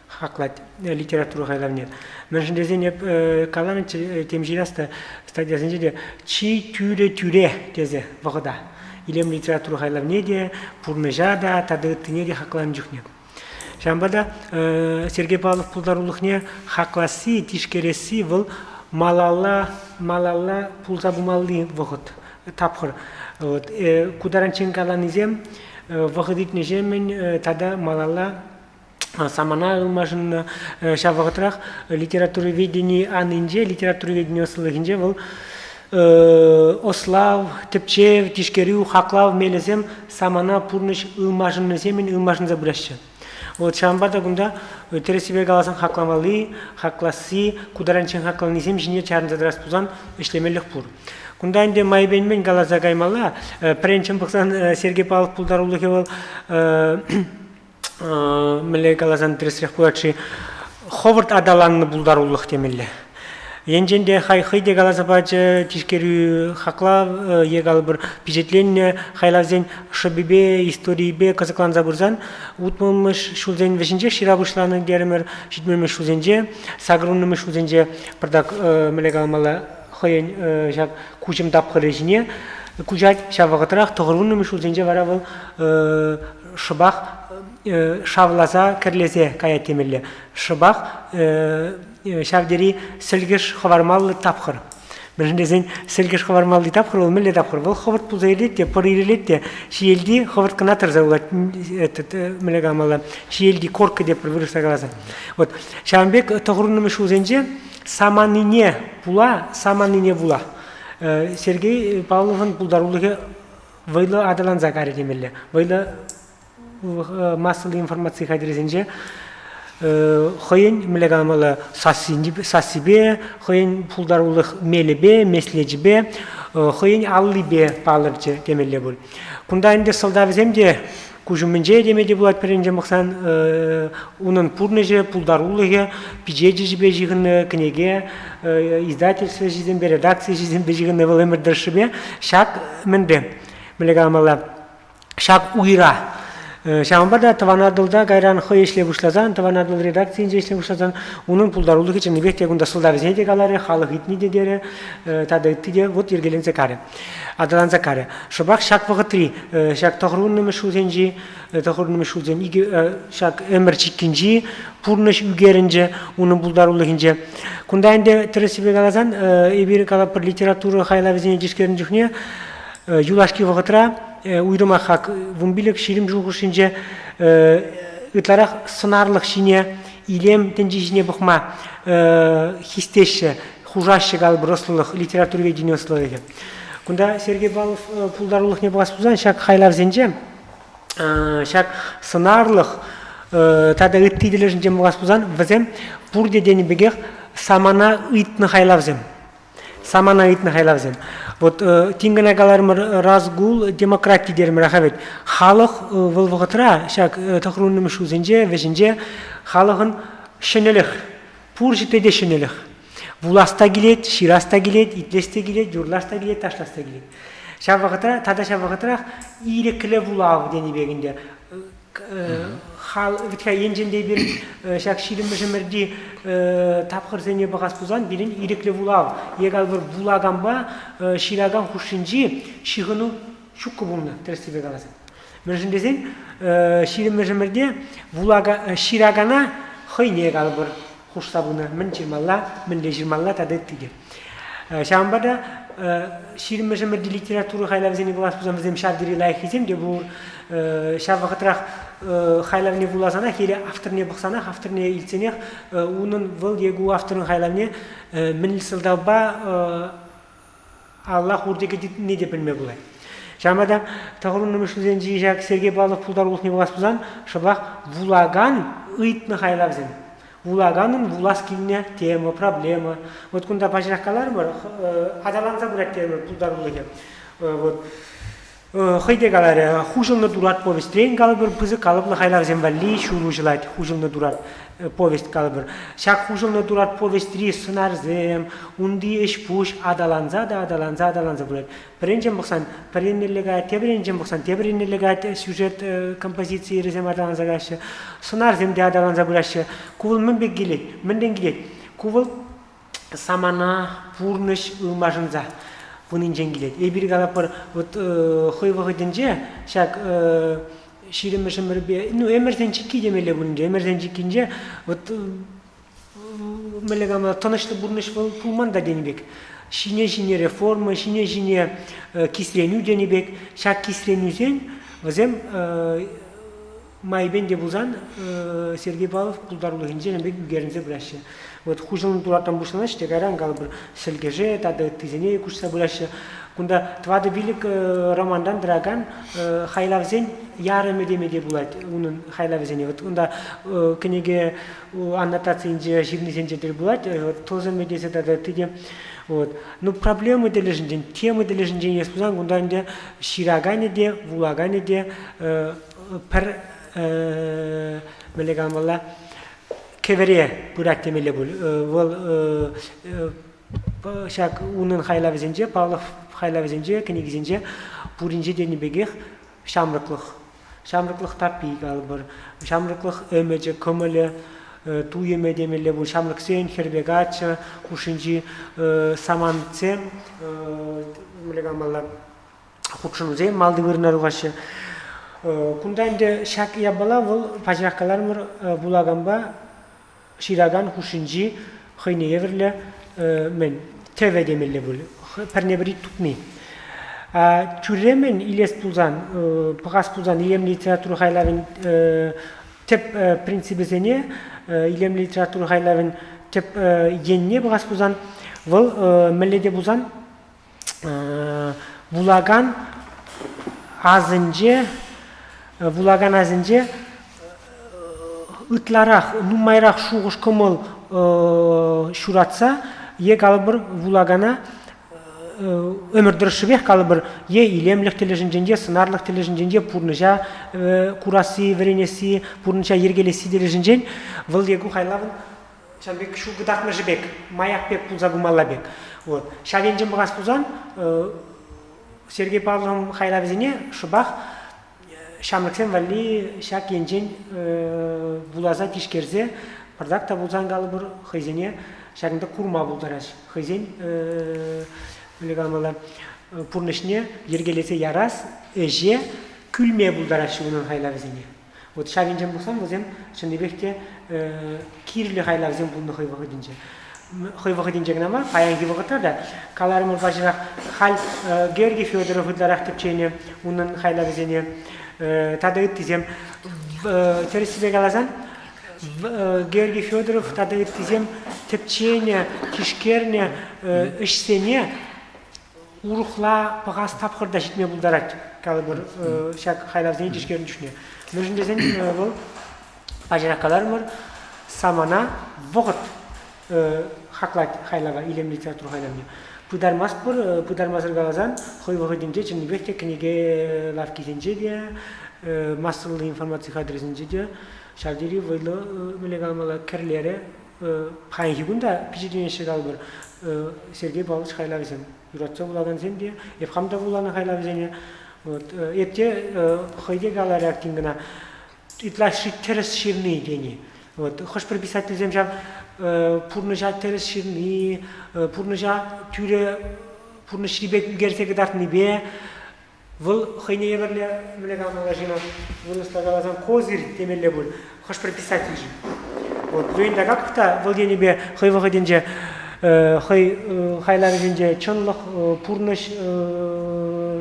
хаклать литература хайлавне. Мен дезен каланы темжинаста стадиясын жерде чи тюре дезе вғыда. Илем литература хайлавне де, пурнежада, тады тыне де хаклан жүхне. Шамбада Сергей Павлов пулдарулықне хакласы, тишкересі выл малалла пулза бумалли вғыт, тапқыр. Кударанчен каланызем вғыт итнежемен тада малалла самана ылмажын шавығытырақ литературоведение анынже, литературоведение осылығынже выл ослав, тепчев, тишкерю, хаклав мелезем самана пурныш ылмажын земен ылмажын забырашчы. Вот шамбада гунда тересибе галасан хакламалы, хакласы, кударанчен хакланызем жіне чарын задырас пузан ішлемелік пур. Кунда инде майбенмен галаза гаймала, пренчен бұқсан Сергей Павлов пулдарулығы бол міле галазан тересірек бұлатшы ховард адаланны пулдарулық темелі. Енженде хайхыйде галазабачы тишкерю хаклав егал бір пижетленне хайлавзен шыбибе историйбе казаклан забырзан утмылмыш шулзен вешінже ширабышланы дерімер житмелмеш шулзенже сагруннымыш шулзенже пырдак мелегалмала хойен жак кучым тапқыры жіне кучат шавағытырақ тұғыруннымыш шулзенже варавыл шыбақ шавлаза кірлезе кая темелі шыбақ шавдери сілгіш хавармаллы тапқыр. Біріндезен сілгіш хавармаллы тапқыр, ол мүлі тапқыр. Ол хаварт пұлза елетте, пұр елетте, шиелді хаварт қынатыр заулат, мүлі ғамалла, шиелді коркі деп вырыса қалазы. Вот, Шамбек тұғырынымы шузенже саманине була. Сергей Павловын пұлдарулығы вайлы адалан загары демелі. Вайлы массалы информация қайдырезенже хойын мілегалмалы сасибе, хойын пулдарулық мелебе, меслежбе, хойын аллибе палырчы демелі бұл. Күнда енді сылдавыземде күжімінже демеде бұлат перенже мұқсан оның пурнеже, пулдарулығы, пижеджі жібе жығыны кінеге, издательство жізімбе, редакция жізімбе жығыны бұл өмірдіршібе, шак мінді мілегалмалы, шак уйра. Şambarda Tavanadılda gayran xı işle başlazan, Tavanadıl redaktsiyince işle başlazan, onun puldaruluk için nibek tegunda sılda vizine de galare, halı hitni de dere, tada itti de vot yergelense kare. Adalansa kare. Şabak şak vaqtri, şak tahrunnu meşhuzenci, tahrunnu meşhuzen, şak ömer çikinci, purnaş ügerince, onun puldaruluk ince. Kunda inde teresibe galazan, bir kalapır literaturu hayla vizine ciskerin cühne, yulaşki vaqtra, uyruma hak vumbilik şirim juğuşince ıtlarak sınarlık şine ilem tencijine bakma histeşe hujaşe gal brosluluk literatür ve dinyosluluğu. Kunda Sergey Balov puldaruluk ne basbuzan şak haylav zence şak sınarlık tada ıttidileşince basbuzan vazem bur dedeni beger samana ıtını haylav zem. Samana ıtını haylav zem. Вот тингана галармыр разгул демократия дермер ахавет. Халық выл вғытра, шак тахрунным шузенже, веженже, халығын шенеліх, пур житеде шенеліх. Вуласта келет, шираста келет, итлесте келет, юрласта келет, ташласта келет. Шав вғытра, тада шав вғытра, ирекілі вулағы дені бегінде. Витка енженде бір шак ширим жемерди тапқыр зене бағас бұзан бірін иреклі вулау. Егал бір вулаган ба шираган хушинжи шиғыну шукку бұлны терестебе қаласын. Мөржін десен ширим жемерде ширагана хойне егал бір хушса бұны мін жирмалла, мін де жирмалла тады өттіге. Шамбада şirin meşemerde literaturu haylar zeni bulas buzam bizim şardiri layık izim de bu şab vaqtrak haylar ne bulasana hele автор ne baxsana автор ne ilsene onun vol yegu авторın haylar ne min sildaba Allah hurdaki ne de bilme bulay. Şamada tağırın şu zenci jak Sergey Balov puldaruluk ne bulas buzan şabak vulagan ıйтны haylar zeni. Vulaganın vulaskilne tema, problema. Вот кунда пажракалар бар, адаланса бурат тема пулдарулыгы. Вот хыйде галаре, хужылны дурат повесть. Рен галбыр пызы калыплы хайлар земвалли шулу желает хужылны дурат повесть галбыр. Шак хужылны дурат повесть ри сынар зем, унди эш пуш адаланса бурат. Бірінжен бұқсан, тебірінжен бұқсан, тебірінелеге сюжет композиции резем адаланса гашы. Сынар земде адаланса бурашы. Кувыл мінбек келет, мінден келет. Кувыл самана, пурныш, ымажынза. Bunun cengilet. Bir galapar, koyvağı dence, şak şirin meşember bir, no emerden çiki demeli bunun. Emerden çikince, melegama tanıştı burnuş pulman da denibek. Şine reforma, şine kislenü denibek. Şak kislenüzen, vazem майбен де бузан Сергей Балов пулдарулы инженер бек үгеринзе брашы. Вот хужылын дулаттан бушланыш тегаран гал бір сілгеже, тады тизене кушса брашы. Кунда твады билик романдан драган хайлавзен ярым едемеде булат. Унун хайлавзене. Вот кунда книге аннотациясынже, жирнисенже булат. Тозын медесе тады тиде. Вот. Ну проблемы дележинжен, темы дележинжен еспузан кунда инде ширагане де, вулагане де per melegam valla keveriye burak temeli bul. Vol şak unun hayla vizince, Pavlov hayla vizince, kinigizince, burinci deni begih şamrıklık tapi galbır, şamrıklık ömece kömeli, tuyeme demeli bul, şamrık sen herbegaç, kuşinci samantse, melegam valla hukşunuze maldı vırnar uğaşı. Kundayında şak yapala vol pajrakalarmır bulagamba şiragan huşinci xeyne everle men teve demelle bul pernebri tutni türemen iles pulzan pagas pulzan ilem literaturu haylavın tep prinsibizene ilem literaturu haylavın tep yenne pagas pulzan vol mellede pulzan bulagan azınca Vulagan azınca ıtlarak, numayrak şuğuş kımıl şuratsa, ye kalıbır vulagana ömürdürüşübek kalıbır, ye ilemlik telejincence, sınarlık telejincence, purnıca, kurası, verenesi, purnıca yergelesi telejincen, vıl yegu haylavın, şambek şu gıdakma jibek, mayak bek pulza gumalla bek. Şavencen bağız pulzan, Sergey Pavlov'un haylavizine şubak, шамыксен валли шак енжен булаза тишкерзе пардакта булзан галы бір хызене шагында курма булдараш хызен легалмала пурнышне ергелесе ярас эже күлме булдараш унун хайлавзене вот шагинжен булсам бузем шындебекте кирле хайлавзен булны хыйвагы динже хыйвагы динже гына бар паянги вагыта да каларым бажырак хал Георгий Федоров дарак тепчене унун хайлавзене тадыгыт тизем тересибе галазан Георгий Федоров тадыгыт тизем тепчене кишкерне ишсене урухла пагас тапкырда житме булдарат калы бир шак хайлавзене кишкерне түшүнө мөжүндесен бул ажыракалармыр самана вогот хаклат хайлава илем литература хайлавне пудармас бир пудармасыр галазан хойвогы динже чынбекте книге лавкизенже де массовый информация хадрезинже де шардери войло мелегалмала керлере пайгунда пижиденше галбыр Сергей Павлович хайлавзен юратса булаган сен де эпхамда буланы хайлавзене вот эте хойде галарак тингна итлаши терес ширни дени вот хош бір писательзем жав пурныжа терес ширни пурныжа тюре пурныш рибек герсеге дартни бе выл хойне еберле млегалмала жина выл стагалазан козир темелле бул хош бір писатель жи вот вейнда какта выл дени бе хойвага денже хой хайлары денже чонлық пурныш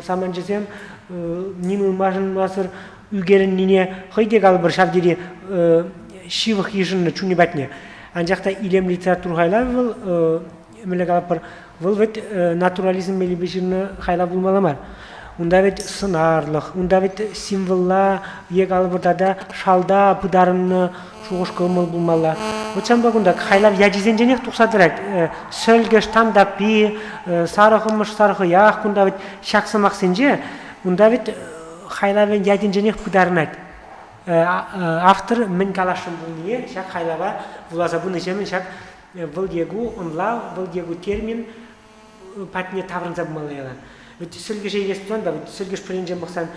саманжесем нимы мажын масыр үгерін нине хойде гал бір шавдери шивых ежинны чуни батне анжақта илем литература хайлар был мелегал бір выл вет натурализм мели бежирны хайла булмаламар унда вет сынарлық унда вет символла егал бірдада шалда пыдарынны шуғыш көміл булмала Очан багунда хайлав яжизен женек тухсадырат сөлгеш тандапи сарыхымыш сарыхы яах кунда вет шаксамак сенже унда вет хайлавен яжин женек пыдарынат автор мен калашым булnie шак хайлава булаза буны жемен шак выл дегу онла выл дегу термин патне таврынза булмалаяла вет сөлгеш егеспан да вет сөлгеш пренжем баксан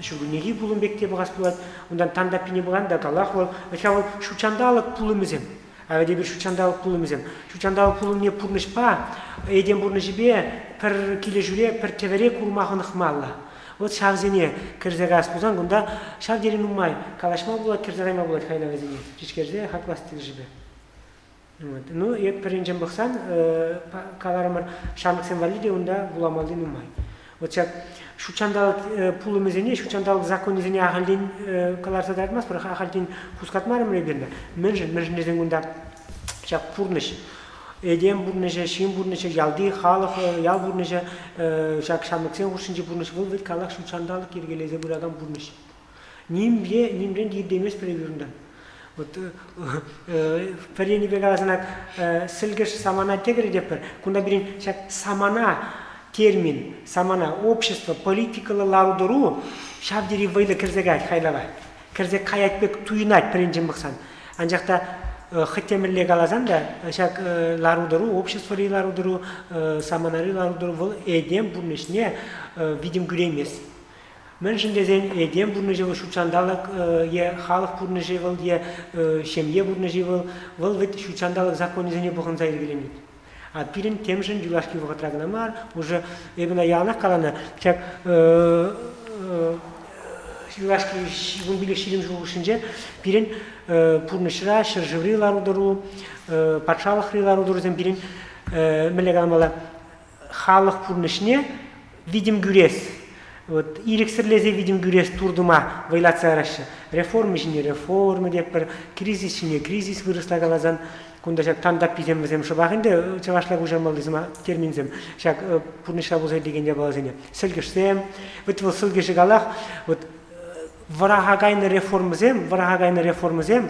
шугунеги булынбекте багас булат ундан тандапине булганда калах бол ошол шучандалык пулымызем аведе бир шучандалык пулымызем шучандалык пулым не пурнышпа эдем бурнышбе пер киле жүре пер тевере курмагын хмалла вот шавзене кирзегас булсан гунда шавдерин умай калашма булат кирзерайма булат хайна везене чичкерзе хакластык жибе ну ет перенжем баксан каларымыр шамыксен валиде унда буламалдын умай вот чак шучандалык пулымызене шучандалык законизене ахалдин каларса да айтмас бирок ахалдин пускатмарым ребенда мержинезен гунда чак пурныш эдем бурнеже шим бурнеже ялди халык ял бурнеже чак шамыксен куршинчи бурнеш бул вет калак шучандалык киргелезе бураган бурнеш нимден дирдемес пребирундан вот перени бегаласынак сылгыш самана тегри депер кунда бирин чак самана термин самана общество политикалы лаудыру шавдери вайлы кирзегай хайлава кирзе каятбек туйнат перенжем баксан анжакта хытемирле галазан да шак ларудыру общество ларудыру саманари ларудыру выл эдем бурнешне видим күремес мен жиндезен эдем бурнеже шучандалык е халык бурнеже выл е шемье бурнеже выл вет шучандалык законизене богын зайргеленит а пирин темжин юлашки воготрагнамар уже эбина ялнах калана чак юлашки гумбиле шилим жугушинже пирин пурнышра шыржыврилар удыру патшалыхрилар удыру пирин мелегалмала халык пурнышне видим гүрес вот ирексирлезе видим гүрес турдума вайлатса рашы реформа жине реформа деп бір кризис жине кризис вырысла галазан кунда шак тандап пиземзем шыбагынде чавашлак ужамалдызма терминзем шак пурнышра бузай дегенде балазене сылгышсем вот вол сылгышы галах вот варагайны реформазем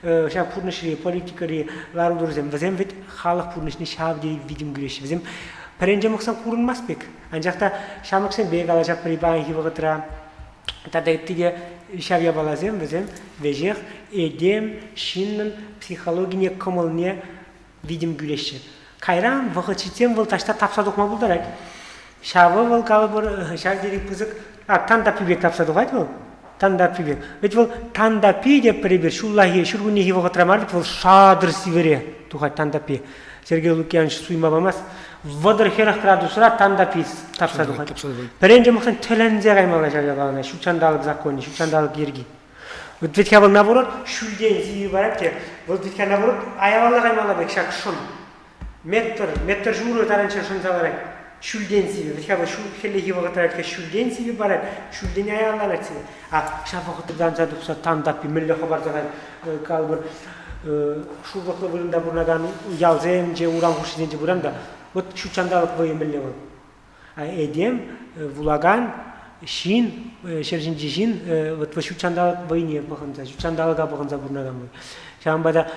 шак пурнышри политикари ларудурзем вазем вет халык пурнышны шавди видим гүреш вазем перенже моксан курынмас бек анжакта шамыксен бек алажак прибан хибыгытра тадеттиге шавья балазем вазем вежех эдем шиннын психологине комылне видим гүреши кайран вахычитем выл ташта тапсадук ма булдарайт шавы выл калы бір шавдери пызык танда пибек тапсадук айт выл Тандапи. Ведь вол тандапи деп прибер шуллахи шургунихи воготрамар ведь вол шадыр сивере тухай тандапи. Сергей Лукьянович суйма бамас. Водыр херах градусра тандапи тапса тухай. Бірінші мұқсан төлензе қаймалға жариялағына, шучандалық законы, шучандалық ерги. Вот ведь я был наоборот, шульден зиви баракте, вот ведь я наоборот, аявалла қаймалға бек шак шон. Метр журу таранча шон заларак, шульден зиви. Ведь я был хеллеги вағытаракке шульден зиви барак, шульден аявалла лаксиви. А шафақытырдан задықса тандапи, мілі хабар заған қалбыр, шулдықлы бұрында бұрнаган ялзем, же урам хушиден же бұранда, вот шучандалық бұйы мілі бол. Эдем, вулаган, шин, шержинжи шин, вот в шучандалық войне бақынса, шучандалыға бақынса бұрнаган бой. Шамбада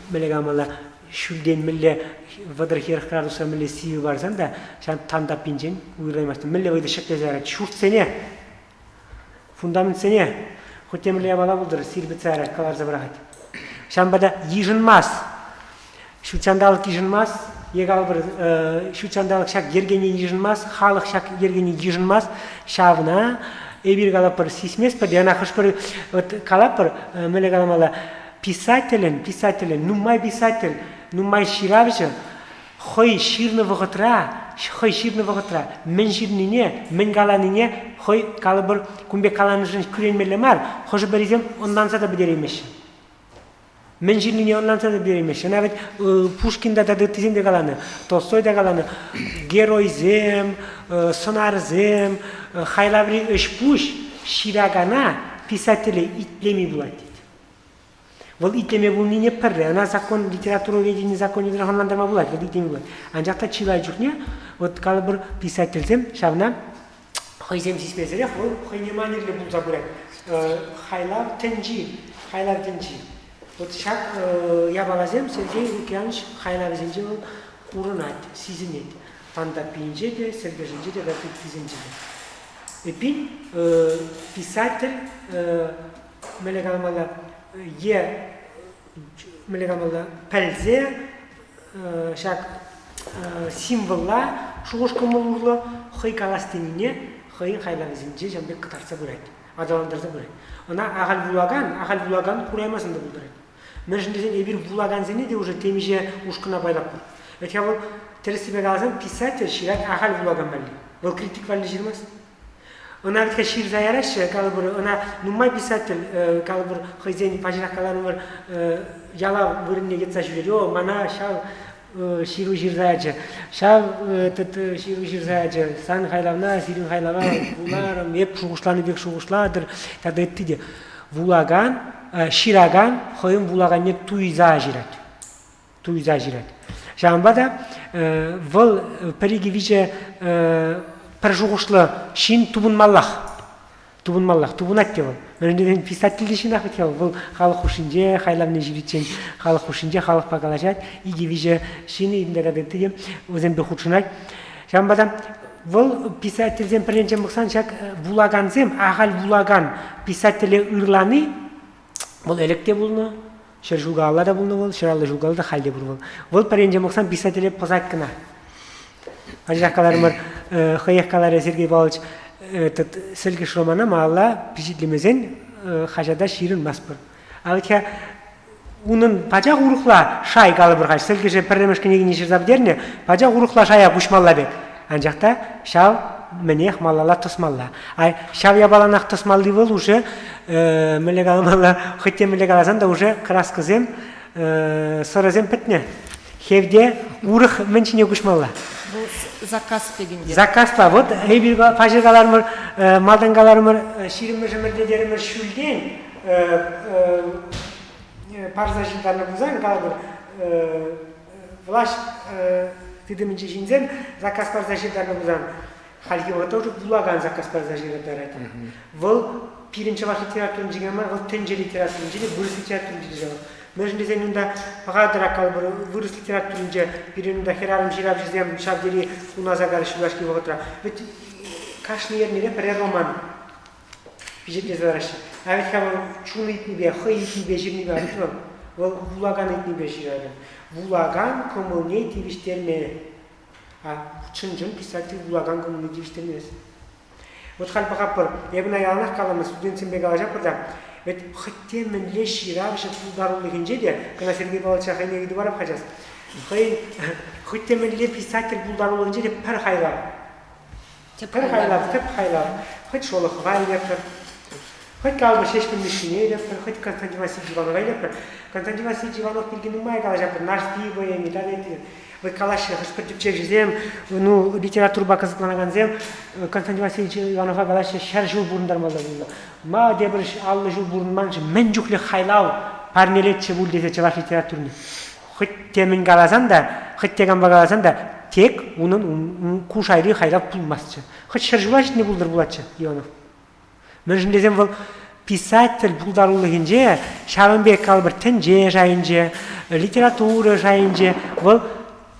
мелегамала шүлден мілі вадыр херх градуса мілі сиви барсан да, шам тандап пинжен уйраймасты. Мілі вайды шықлезі әрі, шурт сене, фундамент сене, хотя мілі абала бұлдыр, сирбіці әрі, қалар забырағайды. Шамбада ежінмас, шучандалық ежінмас, Егал бір шучандалық шак ергені ежінмас, халық шак ергені ежінмас, шавына, эбир қалап бір сисмес бір, яна қыш бір қалап бір, мөлі қаламала, писателен, нумай писатель, нумай ширавжы, хой ширны вғытра, мен ширнине, мен қаланине, хой қалып бір күнбе қаланы жын күренмелі мар, хожы бірізем ондан сада бідеремеші. Мен жирнине ондан сада бідеремеші. Навіть Пушкинда да дыртызем де қаланы, Толстой да қаланы, геройзем, сонарзем, хайлаври өшпуш, ширагана писателі итлеми болады. Вол итлеме бұл не пірі, ана закон, литература ведені закон едір ғанландырма болады, вол итлеми болады. Анжақта чилай жүхне, вот калы бір писательзем, шавна, хойзем сиспезірек, ол хойнеманерлі бұл забырек. Хайлав тенжи. Вот шак ябалазем Сергей Лукьянович хайлавзенже ол урынат, сизинет. Танда пинже де, сергеженже де, гапит сизинже де. Эпин писатель мелегалмала пәлзе шак символла шуғышқы мұлғылы хой каластенине хойын хайлавзенже жамбек қытарса көреді, адаландырса көреді. Она ағал булаган құраймасында бұлдырайды. Мен жындесен ебір булаган зене де уже темеже ушқына байлап бұр. Әтке бұл тересібе қаласам писатель ширак ағал булаган бәлі. Бұл критик бәлі жүрмес. Она бітке шир заярашы, калы бір, она нумай писатель, калы бір қойзен пажырақ қаланы бір яла біріне кетса жүреді. О, мана шал ширу жир заячы. Шал ширу жир заячы. Сан хайлавна, сирин хайлава, бұларым, еп шуғышланы бек шуғышладыр. Тады етті де. Булаган, шираган, хойын булаган не туйза жират. Шамбада, выл переги виче пәржуғышлы шин тубунат деп ол. Мен писательді шин ақыт кел. Бұл халық ұшынже, хайлавны жиритчен, халық ұшынже, халық пағалашат, иге виче шини индерадетті дем, өзен бе хұтшынай. Шамбада, бұл писательден бірінчен бұқсан шак булаганзем, ағал булаган писателі ұрланы, бұл әлекте бұлны, шыр жылғалы да бұлны бұл, шыралы жылғалы да халде бұл. Бұл бірінчен бұқсан писателі позаткына. Ажаққаларымыр, хойеққалары Сергей Павлович сілгіш романы мағалла пишетлемезен қажада ширін маспыр. Алытка, унын пачақ ұрықла шай қалы бір қаш, сілгіше пірремешкенегі нешір забдеріне, пачақ ұрықла шая күшмалла бек. Анжақта шал менех малала тосмалла. Ай шал ябаланақ тосмалды бол уже мелегалмалла, хотя мелегалазан да уже краскызем, соразем пітне. Хевде урық меншіне күшмалла. Бұл заказ пегенде. Заказ па, вот пажырғаларымыр, малданғаларымыр, ширімір жымырдедерімір шүлден, парза жылдарына бұзан, қалабыр, влаш тыдымынчы жинзен, заказ парза жылдарына бұзан. Халки оғыта уже булаган заказ парза жылдарына айтты. Бұл пирінші ваш литературын жеген бар, бұл тенже литературын жеген, бұрыс литературын жеген. Мен десен үнда пағадыра қалбыр, вырыс литературын же, бірінінде херарым жирап жіздем, шабдері уназагары шулашки вағытыра. Ведь кашны ермере пірі роман бежетле зарашы. А ведь қабыр чуны итнебе, хы итнебе, жирнебе арытыр, ол булаган итнебе жирады. Булаган көмілне тивіштерме. А чын-жын писатель булаган көмілне тивіштермес. Вот хальпа хаппар, я бы на ялнах каламы студентцем бегала жапырда. Ведь хотя мен леши равше пулдарулы генжеде, когда Сергей Павлович хайне гиду барап хажас. Хотя мен ле писатель пулдарулы генжеде пер хайлап. Пер хайлап. Хоть шолох вайлепер. Хоть калбы шешпен мишинелепер, хоть Константин Васильевич Иванов вайлепер. Константин Васильевич Иванов пилгин умай кала жапыр, наш пиво еми, далети. Вот калаши, хашпертипчек жезем, ну, литература баказыкланаган зем, Константин Васильевич Иванов калаши шар жыл бурундар малда булды. Ма дебір аллы жыл бурун манчы, мен жүхле хайлау, парнелетче бул десе чылаш литературны. Хоть темен каласан да, хоть тегамба каласан да, тек унын кушайры хайлап пулмасчы. Хоть шар жылаш не булдыр булатчы, Иванов. Мен жын дезем был писатель булдарулыгынже, Шабанбек калбыр тенже жайынже, литература жайынже,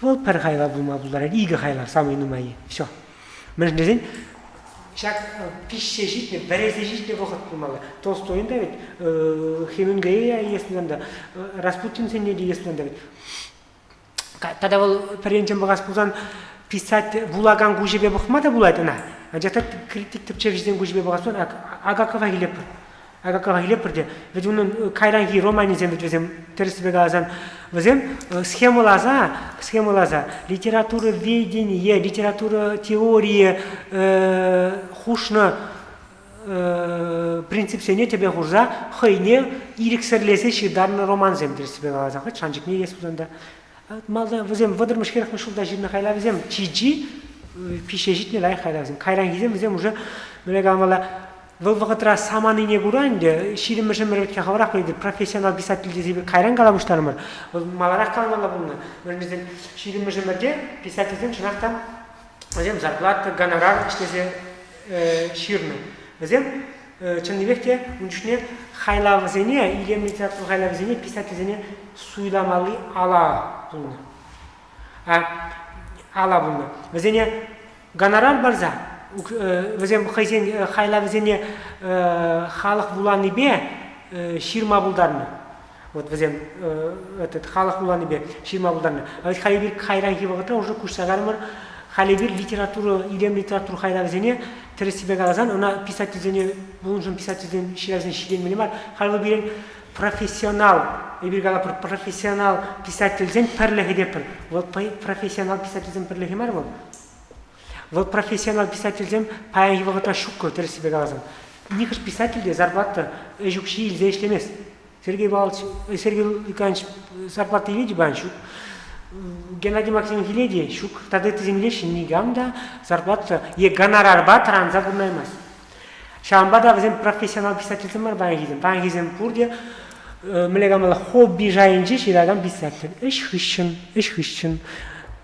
Вол пер хайлап булма булдар, иге хайлап, самый нумайы. Все. Мен жын дезем, шак пище житне, березе житне вохот булмалы. Толстойын да ведь, Хемингуэя есмінен да, Распутин сенне де есмінен да ведь. Тада вол перенчен бағас булзан писать булаган гужебе бұқмада булайды на. Жата критик тіпчек жізден гужебе бағас булан, Агакова хилепір. Агакова хилепірде. Ведь оның кайранги романизем ведь везем, тересібеге азан, везем схемалаза, литература ведения, литература теории, хушна принцип сене тебе хурза, хайне ирексерлесе шидарны романзем тересібеге азан. Хоть шанчик не есть бұзанда. Малда везем выдырмыш керек мышылда жирны хайла везем, чиджи, пише житне лай хайла везем. Кайрангизем везем уже, мөлеге амала, Вол вақытра саманы не гуранде, ширим мышын мөрөтке хаварақ қойды, профессионал писатель дезебе кайран каламыштарымыр. Вол маларақ каламала бұлны. Мөрнізден ширим мышын мөрде писательден шынақтан өзем зарплата, гонорар іштесе ширны. Өзем чынныбекте үншіне хайла візене, илем литератур хайла візене, писательдене суйламалы ала бұлны. Ала бұлны. Візене гонорар барза. Везем хайла везене халық буланы бе ширма булдарны. Вот везем этот халық буланы бе ширма булдарны. А ведь хайбир хайран кибагата уже кушсагармыр. Хайбир литература, илем литература хайла везене тересибе галазан, она писатель везене булунжун писатель везене ширазен ширен милимар. Хайла бирен профессионал, ебир гала профессионал писатель везен перлехе депер. Вот профессионал писатель везен перлехе мар бол. Вот профессионал писательден паян его шукко тересибе галазан. Никаш писательде зарплата эжукши илзе иштемес. Сергей Николаевич зарплата иледи бан шук. Геннадий Максимович иледи шук. Тогда это землеши нигамда зарплата е гонорар ба транза бурнаймас. Шамбада везем профессионал писательден бар бан гизем. Бан гизем пурде млегамала хобби жайынжи шираган писатель. Эш хыщын.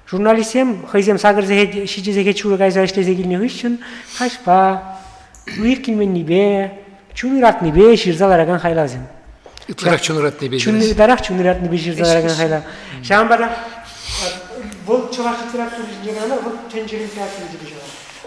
Журналистем, хайзем сагырзе шижезе чура гайза иштезе килне хыщын, хашпа, уиркилмен нибе, чунырат нибе ширзалараган хайлазем. Итарах чунырат нибе. Чунырат нибе ширзалараган хайла. Шамбада вол чуваш литература жигана, вол тенжери литература жигана.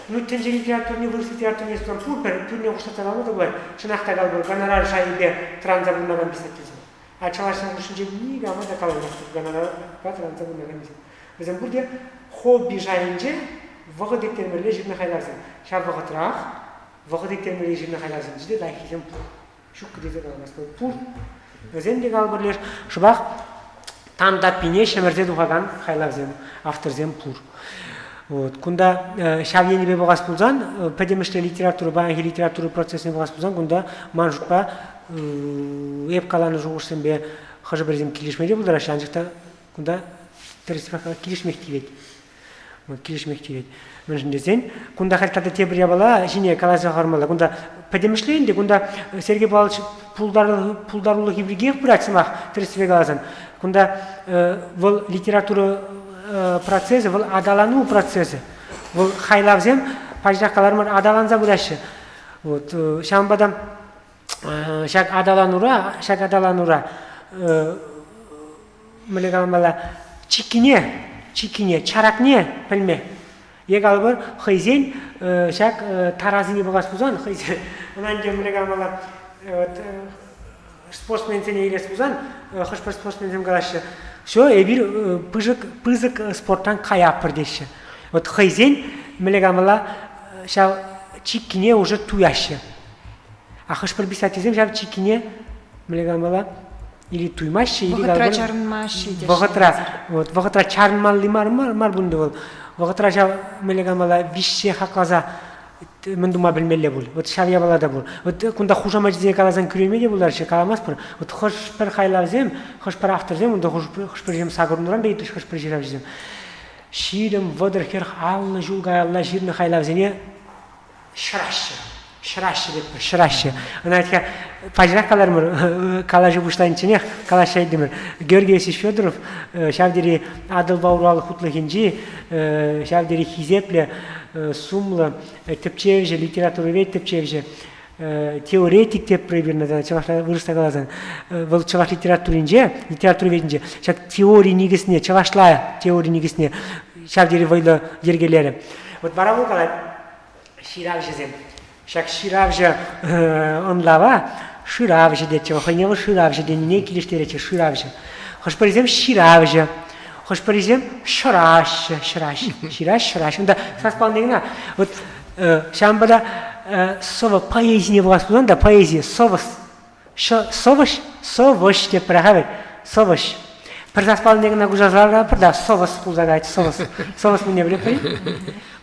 Ну тенжери литература не вырс литература не стан пурне уштаталаны да бар. Шынакта галбыр гонорар шайбе транзабуннаган писательзем. А чавашсан ушинже нигама да калайдыр гонорар ба транзабуннаган писательзем. Bizim burada hobi jayınca vakit eklemeli jirne haylarsın. Şar vakitrak, vakit eklemeli jirne haylarsın. Jide layıkizem şu krize kalmaz. Pur. Bizim de kalbırlar şu bak tam da pine şemerze duhagan haylarsın. Afterzem pur. Вот. Кунда шавьени бе багас пулзан, педемеште литература, банги литература процессне багас пулзан, кунда манжутпа еп каланы жугурсен бе хажы берзем килишмеде булдара шанжыкта кунда тересбака килишмективет. Килишмективет. Мен жиндесен, кунда хальтада тебир ябала, жине каласа хармала, кунда педемешлейинде, кунда Сергей Павлович пулдарулы хибригеев братсымах тересбе галасан. Кунда вол литература процессы, вол адалану процессы. Вол хайлавзем, паждакалармар адаланза будашы. Вот, шамбадам, шак адаланура, млегалмала, чикине, чаракне, пельме. Егал бір хайзен, шак таразыне бұғас бұзан, хайзен. Онан де млегалмала, спортсменсене елес бұзан, хышпыр спортсменсен қалашы. Все, ебір пызык спорттан каяпыр деші. Вот хайзен, млегалмала, шау чикине уже туяща. А хошпар писать изем жав чикине млегамала или туймаще или Вогытра чарынмаще деші. Вогытра чарынмалли мар бунды бол. Вогытра жав млегамала вишше хаклаза мен дума билмелле бул. Вот шавия балада бул. Вот кунда хужама жизе калазан күрөмеде булар ше каламас бир. Вот хошпар хайлавзем, хошпар авторзем, унда хошпар жем сагырнуран дейт хошпар жиравзем. Ширим водерхер алла жулга алла жирны хайлавзене шраще деп шраще. Ана айтка пажракалармыр калажы буштайынчынех калашайдымыр. Георгий Федоров шавдери Адыл Бауралы хутлыгинжи шавдери хизепле сумлы тепчевже литературовед тепчевже теоретик деп проверно чавашта вырыста калазан. Вол чаваш литературовединже шак теория негисине чавашла теория негисине шавдери вайлы жергелери. Вот барабу калат ширавжезем. Шак ширавжа онлава ширавжа дече, хойнево ширавжа денне килиштерече ширавжа. Хош паризем ширавжа. Хош паризем шраш. Шраш. Да саспалнегна. Вот шамбада сова поэзия была сказана, да поэзия совос. Совош деп прахавет. Совош. Прасаспалнегна гужазара, да совос кузагать, совос мне влепри.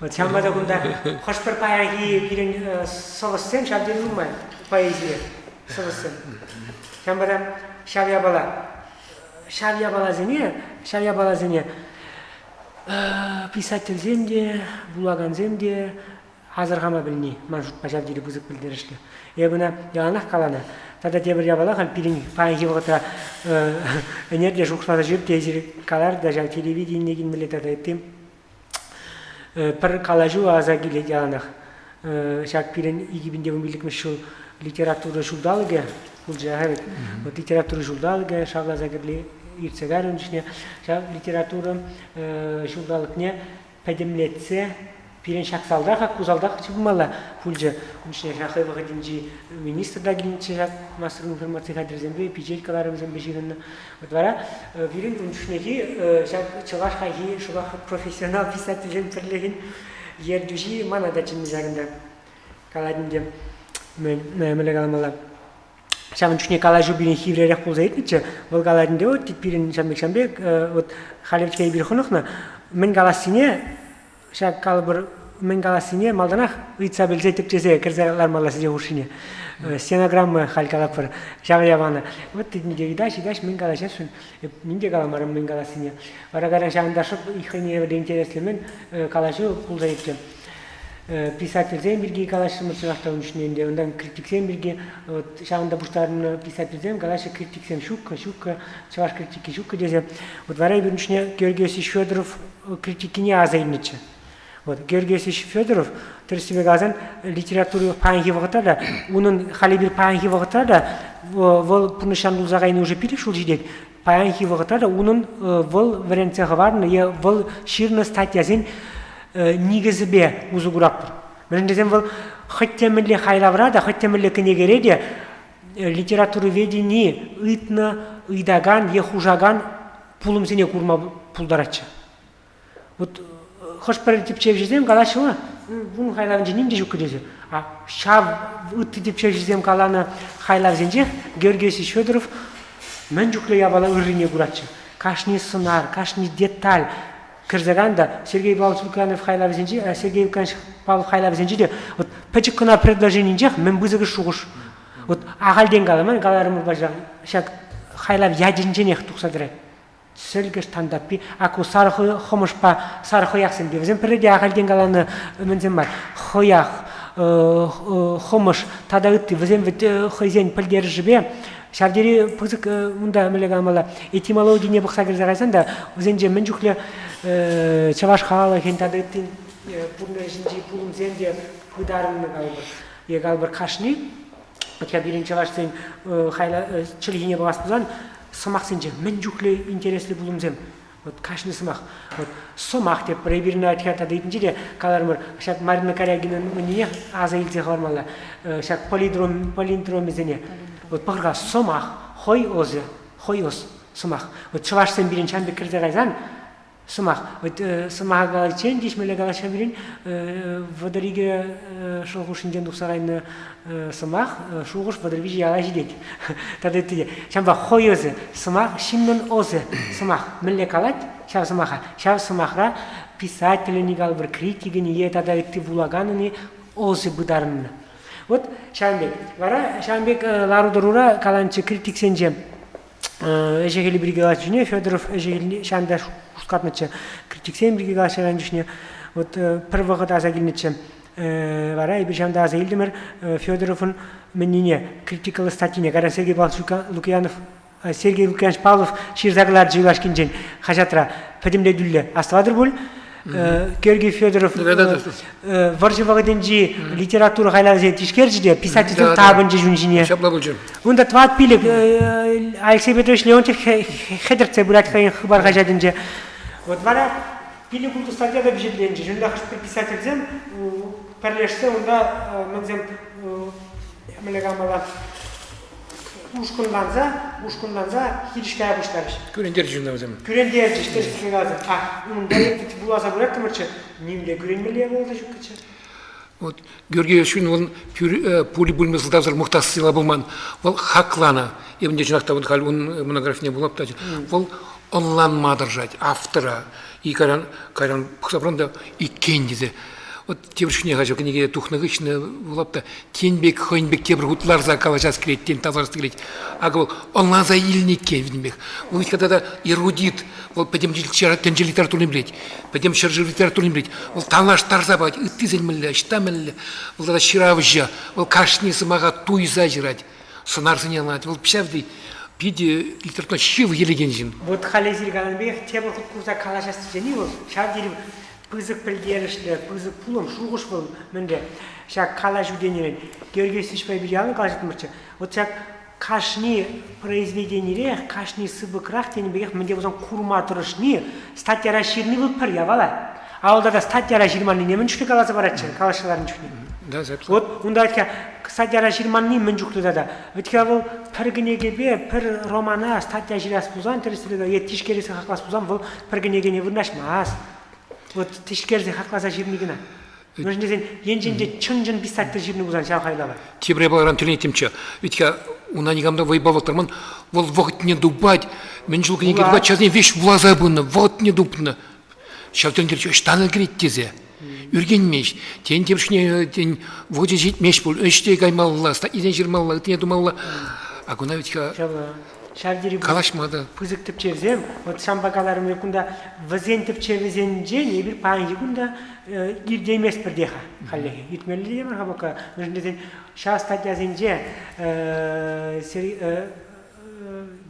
Вот шамбада кунда хошпер паяги кирен совосем шабден умай поэзия совосем. Шамбада шавия бала зене писатель земде, булаган земде азыргама билни маршрут пажав дири бузык билдиришли. Ебына яланах калана. Тада тебір ябала хал пирин паяги вогата энергия жуксада жүріп тезир калар даже телевидение гин милетада еттим. Пір калажу аза келет яланах. Шак пирен 2011 шул литература журдалыга, бұл жағавет. Вот литература журдалыга, шағла загерли ирцегар önüşüne, шак литература журдалыкне пәдемлетсе, пирен шаксалдақ, кузалдақ чыбымала пульжа. Önüşüne шақай вағадинжи министрда келінче шак мастер информация қадырзембе, пичелькаларымызын бежігінні. Вот вара, пирен önüşüneki шак чылаш қайги шуға профессионал писателен пірлеген ердужи манада чынмызағында каладинде мәмілі қаламала. Шамын үшіне калажу бірін хивререк болза етніче, бұл каладинде от, бірін шамбек, халевчкай бір құнықна, мен каласыне, шак калыбыр мен каласыне малданақ ұйтса білзе тепчезе кірзалар маласы же ұршыне. Стенограммы халькалап бір шағы ябаны. Вот тедінде идаш мен калашасын, менде каламарым мен каласыне. Варагарын шағындашып, ихыне бір интереслемен калажу болза етті. Писательзен бірге калашымыз сұрақтауын үшіненде, ондан критиксен бірге шағында бұштарын писательзен, калашы критиксен шукка, чаваш критики шукка дезе. Вот варай бір үшіне Георгий Федоров критикине азайынычы. Вот Георгий Федоров түрсібе газан литературы паянхи вағытада, оның хали бір паянхи вағытада, ол пұрнышан ұлзағайны уже пилі шул жидек. Паянхи вағытада, оның ол варенцияға барын, ол ширны статьязен нигізібе ұзығырап бір. Біріндезен бұл хыттемілі хайлаврада, хыттемілі кінегереде литературы ведені ұйтны, ұйдаган, ехужаган пулым сене курма пулдаратшы. Вот хош бір тепчев жезем, калашыма, бұның хайлавын женемде жүк күдесі. А шав ұтты тепчев жезем каланы хайлав зенже, Георгий Федоров мен жүкле ябала үріне құратшы. Кашни сынар, кашни деталь, Кырзаганда Сергей Павлович хайлав зенжи, Сергей Павлов хайлав зенжи де, вот пачек кына предложение жақ, мен бұзығы шуғыш. Вот ағалден қаламан, қаларымыр бажақ, шак хайлав яденженех тұқсадырай. Сөлгеш тандаппи, аку сары хомышпа, сары хояқсын бе. Візен пірреде ағалден қаланы мінзен бар. Хояқ, хомыш, тада үтті, візен хойзен пілдері жібе, шавдері пұзық мұнда мүлігі амала этимология не бұқса кірзағайсан да, өзенже мен жүклі чаваш қағалы кен тада үттін пұрны жінжі пұлым зенде пұдарымны қалбыр қашны, өтка бірін чаваштың чылғіне бағас бұзан, сымақ сенже мен жүклі интереслі пұлым зем. Вот кашны сымақ. Вот сомақ деп бірі-біріні айтқан тада үтінже де қаларымыр. Шак Марина Корягинын өне аза елзе қалармалы. Шак полиндром езене. Вот пағырға сомақ, хой оз, сомақ. Вот чывашсен бірін чанбек кірзе ғайзан, Сымах. Вот сымах галачен, дешмеле галаша берин, водориге шолгушин ден дуксагайны сымах, шолгуш водорвижи ялажи дет. Тады тиде. Шамба хойозе сымах, шиннон озе сымах. Меле калат, шав сымаха. Шав сымахра писатель галбыр критики не тада икти вулаганы озе быдарны. Вот Шамбек. Вара Шамбек ларудырура каланчы критик сенже. Эжегели бригадачыне Федоров эжегели Шамда шускатнычы критиксен бригадачыган жүшне. Вот первого таза келнычы вара и Шамда аза Илдимир Федоровын меннине критикалы статьине кара Сергей Лукьянов Сергей Лукьянович Павлов ширзаглар жыйлашкинжен хажатра педимде дүлле астывадыр бол. Георгий Федоров варжывагаденжи литература хайлазе тишкержиде писательдің табынжы жүнжине. Онда тват пилик Алексей Петрович Леонтьев хедерце бурат хайын хыбар хажаденже. Вот вара пилик улту статьяда бежедленжи. Жында хышпыр писательзем перлешсе онда мэнзем мэлегамала ушкунданза хиришкая баштарыш. Күрендер жинда өзем. Күрендер жиштер сыгазы. Дайыпты буласа бурат тымырчы. Нимле күренмеле болды жүккачы. Вот Георгий Ильич он пули бульмы сылдавзар мухтас сила булман. Ол хаклана. Евне жинакта вот хал он монография булап та. Ол онлан мадыржать автора и каран пухсапранда и кендизе. Вот тевршне гажо книге тухнагычны булапта тенбек хойнбек тебр гутлар за калачас крет тен тазарсты крет. Агыл онлан за илнике винбек. Он ведь когда эрудит, вот пойдем тенжи литературный блять, пойдем шаржи литературный блять. Вот талаш тарзабать, ты зельмелля, штамелля. Вот это ширавжа, вот кашни самага туй зажирать. Сонарсы не лать, вот пшавди пиди литературный щил елегенжин. Вот халезир галанбек тебр курса калачас жени вот шавдири пызык пілдерішлі, пызык пулым, шуғыш бұл мінді. Шак кала жүденерін. Георгий Сычпай бірялы қала жетімірчі. Вот шак кашни произведенире, кашни сыбықрақ тені бігек мінде бұзан курма тұрышны, статьяра ширны бұлпыр, явала. Ауылда да статьяра ширманны немін жүшті қаласы баратшы, қалашыларын жүшті. Да, запись. Вот, онда айтка, статьяра ширманны мін жүкті да. Өтке бұл пір гінеге бе, пір романа статья жирас бұзан, түрістілігі, еттіш кересі қақлас бұзан, бұл пір гінеге не вырнашмас. Вот тишкерзе хакласа жирнигина. Нужно десен енженде чынжын писаттыр жирни бузан шалхайлава. Тибре баларан тюрнетимча. Ведь унанигамда воевал-тарман, вол вот не дубать, меньшулка не дубать, сейчас не вещь влаза бунна, вот не дубна. Сейчас тюрн дерчу, штаны грит тезе. Юрген меч, тень тепшне, тень воде жить меч был, эштей гаймалла, статья жирмалла, ты не думалла. А гуна ведь Шавдири калашмада. пызык тепчевзем, вот шамбагаларым якунда вазен тепчевзенже не бир пан якунда ирдемес пердеха халлеге. Итмелли демер хабака. Нужно десен ша статья зенже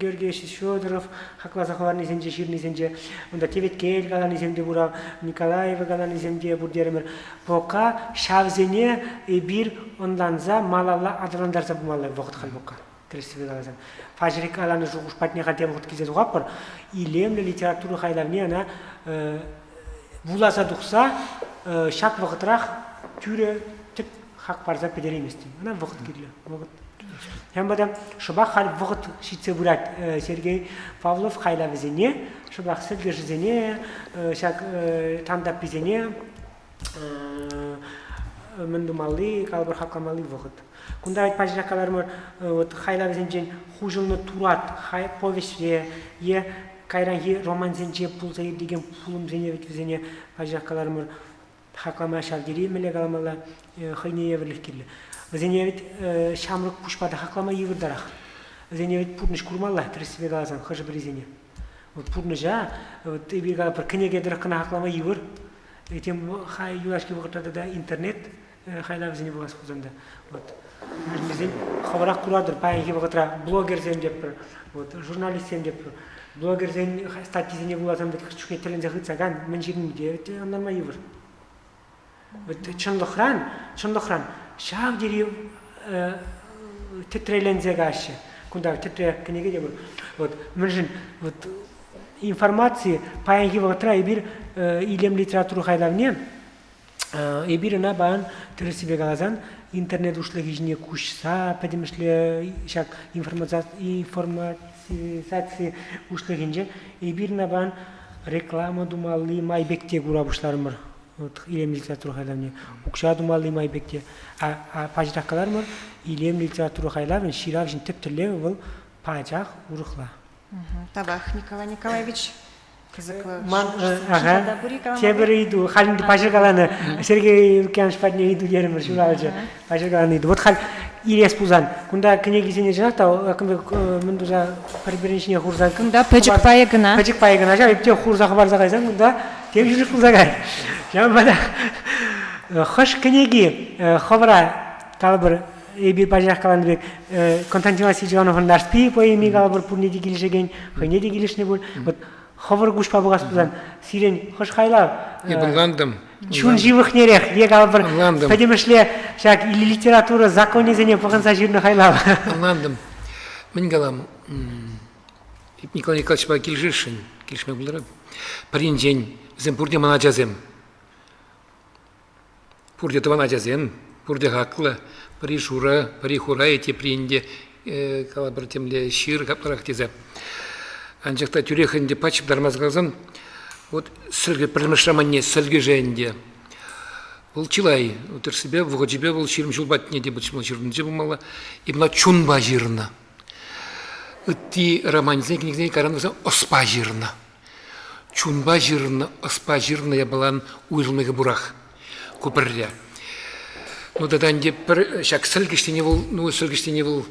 Георгий Ильич Федоров хаклазаховарны зенже ширны зенже онда Теветкель галаны зенде бура Николаева галаны зенде бурдермер. Пока шавзене бир онданза малалла адрандарса бумалла вакыт халбака. Фажрик аланы жугуш патне хатя вакыт кизе дугаппар. Илемле литература хайлавне ана буласа дукса шак вакытрах тюре тип хак парза педеремести. Ана вакыт кирле. Вакыт. Хэмбадам шабах хал вакыт шитсе бурат Сергей Павлов хайлавзене, шабах сэлгэжзене, шак тандап пизене мендумалли калбар хакамалли вакыт. Кунда айт пажракалармыр вот хайлавзенжен хужылны турат, хай повестье, е кайранги романзенже пулза деген пулым зене ветвзене пажракалармыр хаклама шалдири мелегаламала хайне еврлих кирле. Зене вет шамрык пушпада хаклама еврдарах. Зене вет пурныш курмалла тресве галазан хажы брезене. Вот пурныжа вот ибиргала пар кнеге дракна хаклама евр. Этим хай юашки вакытта да интернет хайлавзене булас кузанда. Вот Бізден хабарак курадыр, паянги вакытра блогерзен деп, вот журналистен деп, блогерзен статьизене буласам деп чүкне телензе хытсаган, мен жирмиде, ондан майывыр. Вот чынлыхран, шав дери тетрелензе гаши, кунда тетре книге деп, вот мен вот информации паянги вакытра ибир илем литературу хайлавне, ибирина баан тересибе галазан интернет ушлы гижне кушса, подемшле шак информации ушлы гинже, ибирина баан реклама думалли майбекте курабышларым бар. Вот илем литература хайлавне. Укша думалли майбекте. А пажракалар бар. Илем литература хайлавне ширак жин тептеле был пажак урухла. Табах Николай Николаевич. Ман, ага. Тебе иду, халин пажракаланы. Сергей Лукьянович подне иду дерем шуралжа. Пажракаланы иду. Вот хал Илес Пузан. Кунда княгизине жаната, акымбе мындуза прибережение хурза. Кунда пэжик пайыгына. Пэжик пайыгына. Жа ипте хурза хабарза кайсан, кунда тем жүрүк хурзагай. Жамбада. Хош книги хабара калбыр эбир пажрак каланбек Константин Васильевич Ивановын дарспи поэми калбыр пурнеди килишеген, хойнеди килишне бул. Вот хабар гушпа бугас Пузан. Сирен хош хайлар. Ебылгандым. Чун живых нерех, е калбыр. Подемешле, шак или литература законезене погынса жирны хайлар. Анландым. Мен галам. Николай Николаевич ба килжишин, килишме булдырып. Парин день зем пурде мана жазем. Пурде тавана жазем, пурде хаклы, пари шура, пари хура эти принде калабыр темле шир капларак тезе. Анжакта тюрехінде пачып дармазгалзан, вот сылгы пірмішраманне сылгы жайынде. Бұл чилай, отыр себе, вғо жібе бұл ширім жылбатне де бұл шымал жирын же болмала, и бұна чунба жирына. Үтті романизне книгзне каран болса оспа жирына. Чунба жирына, оспа жирына я балан уйылмығы бұрақ, көпірре. Ну дадан де бір шак сылгыштене бұл, ну сылгыштене бұл,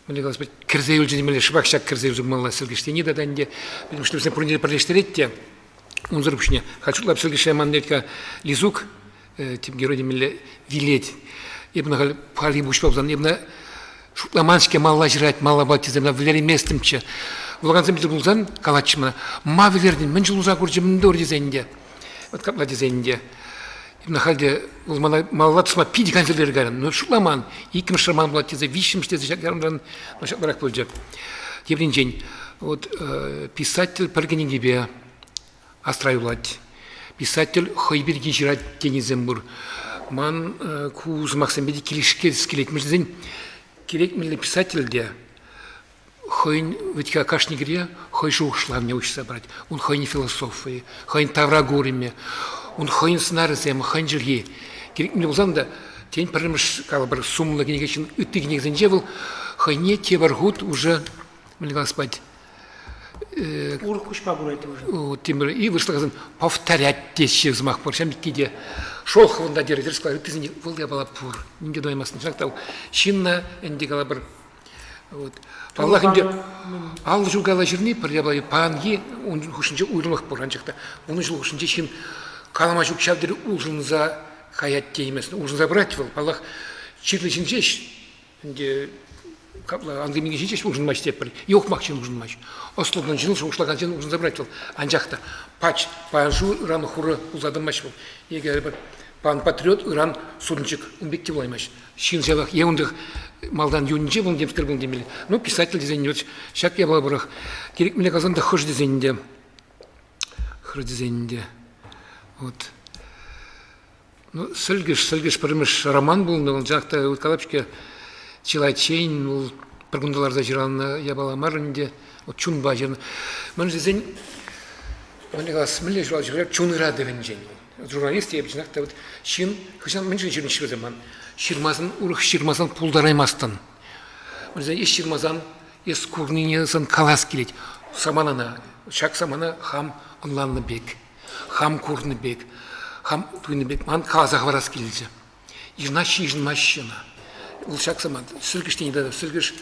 мне казалось, кірзей үлжі демелі, шыбақ шак кірзей үлжі болмала сылгыштене дадан де, потому что біздің пұрынде пірлештеретте, он зарубшіне, хочу лап сылгыштене маннетка лизук, тем герой демелі вилеть. Ебна гал пали бушпа бзан, ебна шутламаншке мала жрать, мала батизем, на вилери местімче. Влаганзам бізі бұлзан, калатшымына, ма вилерден, мен жыл ұзақ үржі міндор дезенде. Вот капла дезенде. Ебна халде, мала тұсма пиди канцелер гаран, но шутламан, икім шырман бұлат тезе, вишімш тезе, шақларымдан, но шақларақ бөлжеп. Ебден жень, вот писатель пәргенен астраюлать. Писатель Хойбир Гижират Денизембур. Ман куз Максимбеди Килишке скелет. Между керек милли писатель де хойн ведь кашни гре хой шухшла мне учится брать. Он хойн философии, хойн таврагуриме, он хойн снарзем, хойн жирги. Керек милли узанда тень промыш калабр сумла генегation утыгник зенжевал хойне те баргут уже милли спать. Уркушпа бурайты уже. И вышла казан повторять тещи взмах поршам киде шолховында дердер сказал ты не был я была пур не доймасын шактау шинна энди галабыр вот Аллах инде ал жугала жирни пряблай панги он хушинче уйрылык буранчыкта он жыл хушинче шин калама жук шавдыр ужын за хаят теймесин ужын за брать был Аллах чирлишин жеш инде капла ангемиге жеш ужын маш деп yok макчин ужын маш Ослодан жыл шоушлаган жын ужын забрать был анжакта пач панжу ран хуры узадым маш был егер бір пан патриот уран судынчык умбекте болаймаш шин жабах еундых малдан юнже был демскер был демели ну писатель дизайнер шак я был бұрах керек мне казанда хыш дизайнде вот ну сылгыш піріміш роман был но жақта калапчке чилайчейн ол піргундаларда жиралына я бала марынде вот чунба жерна мен дизайн мне казалось милли журналист чунра девенжен журналист я бижнакта вот шин хышан мен жирин ширзаман ширмазын урых ширмазын пулдараймастан мен еш ширмазан ес курнинясын калас келет саманана шак самана хам онланны бек хам курны бек хам туйны бек ман казах варас келже ижна шижн машина ул шак саман сылгыштен да сылгыш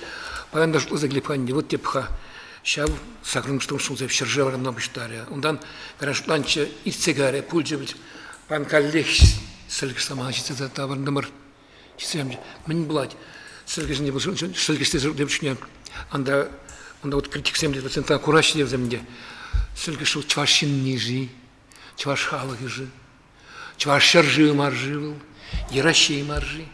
паянда заглепанди вот тепха шав сакрым что шунзев шержевар на быштаре ондан гарашланча ицегаре пульжебил пан каллех сылгыш саманчица за тавардымыр чисем мен блать сылгышне был сылгыште деп düşünüyorum анда вот критик 70% кураш деп земде сылгыш чвашин нижи чваш халыгы жи чваш шержи маржи яращей маржи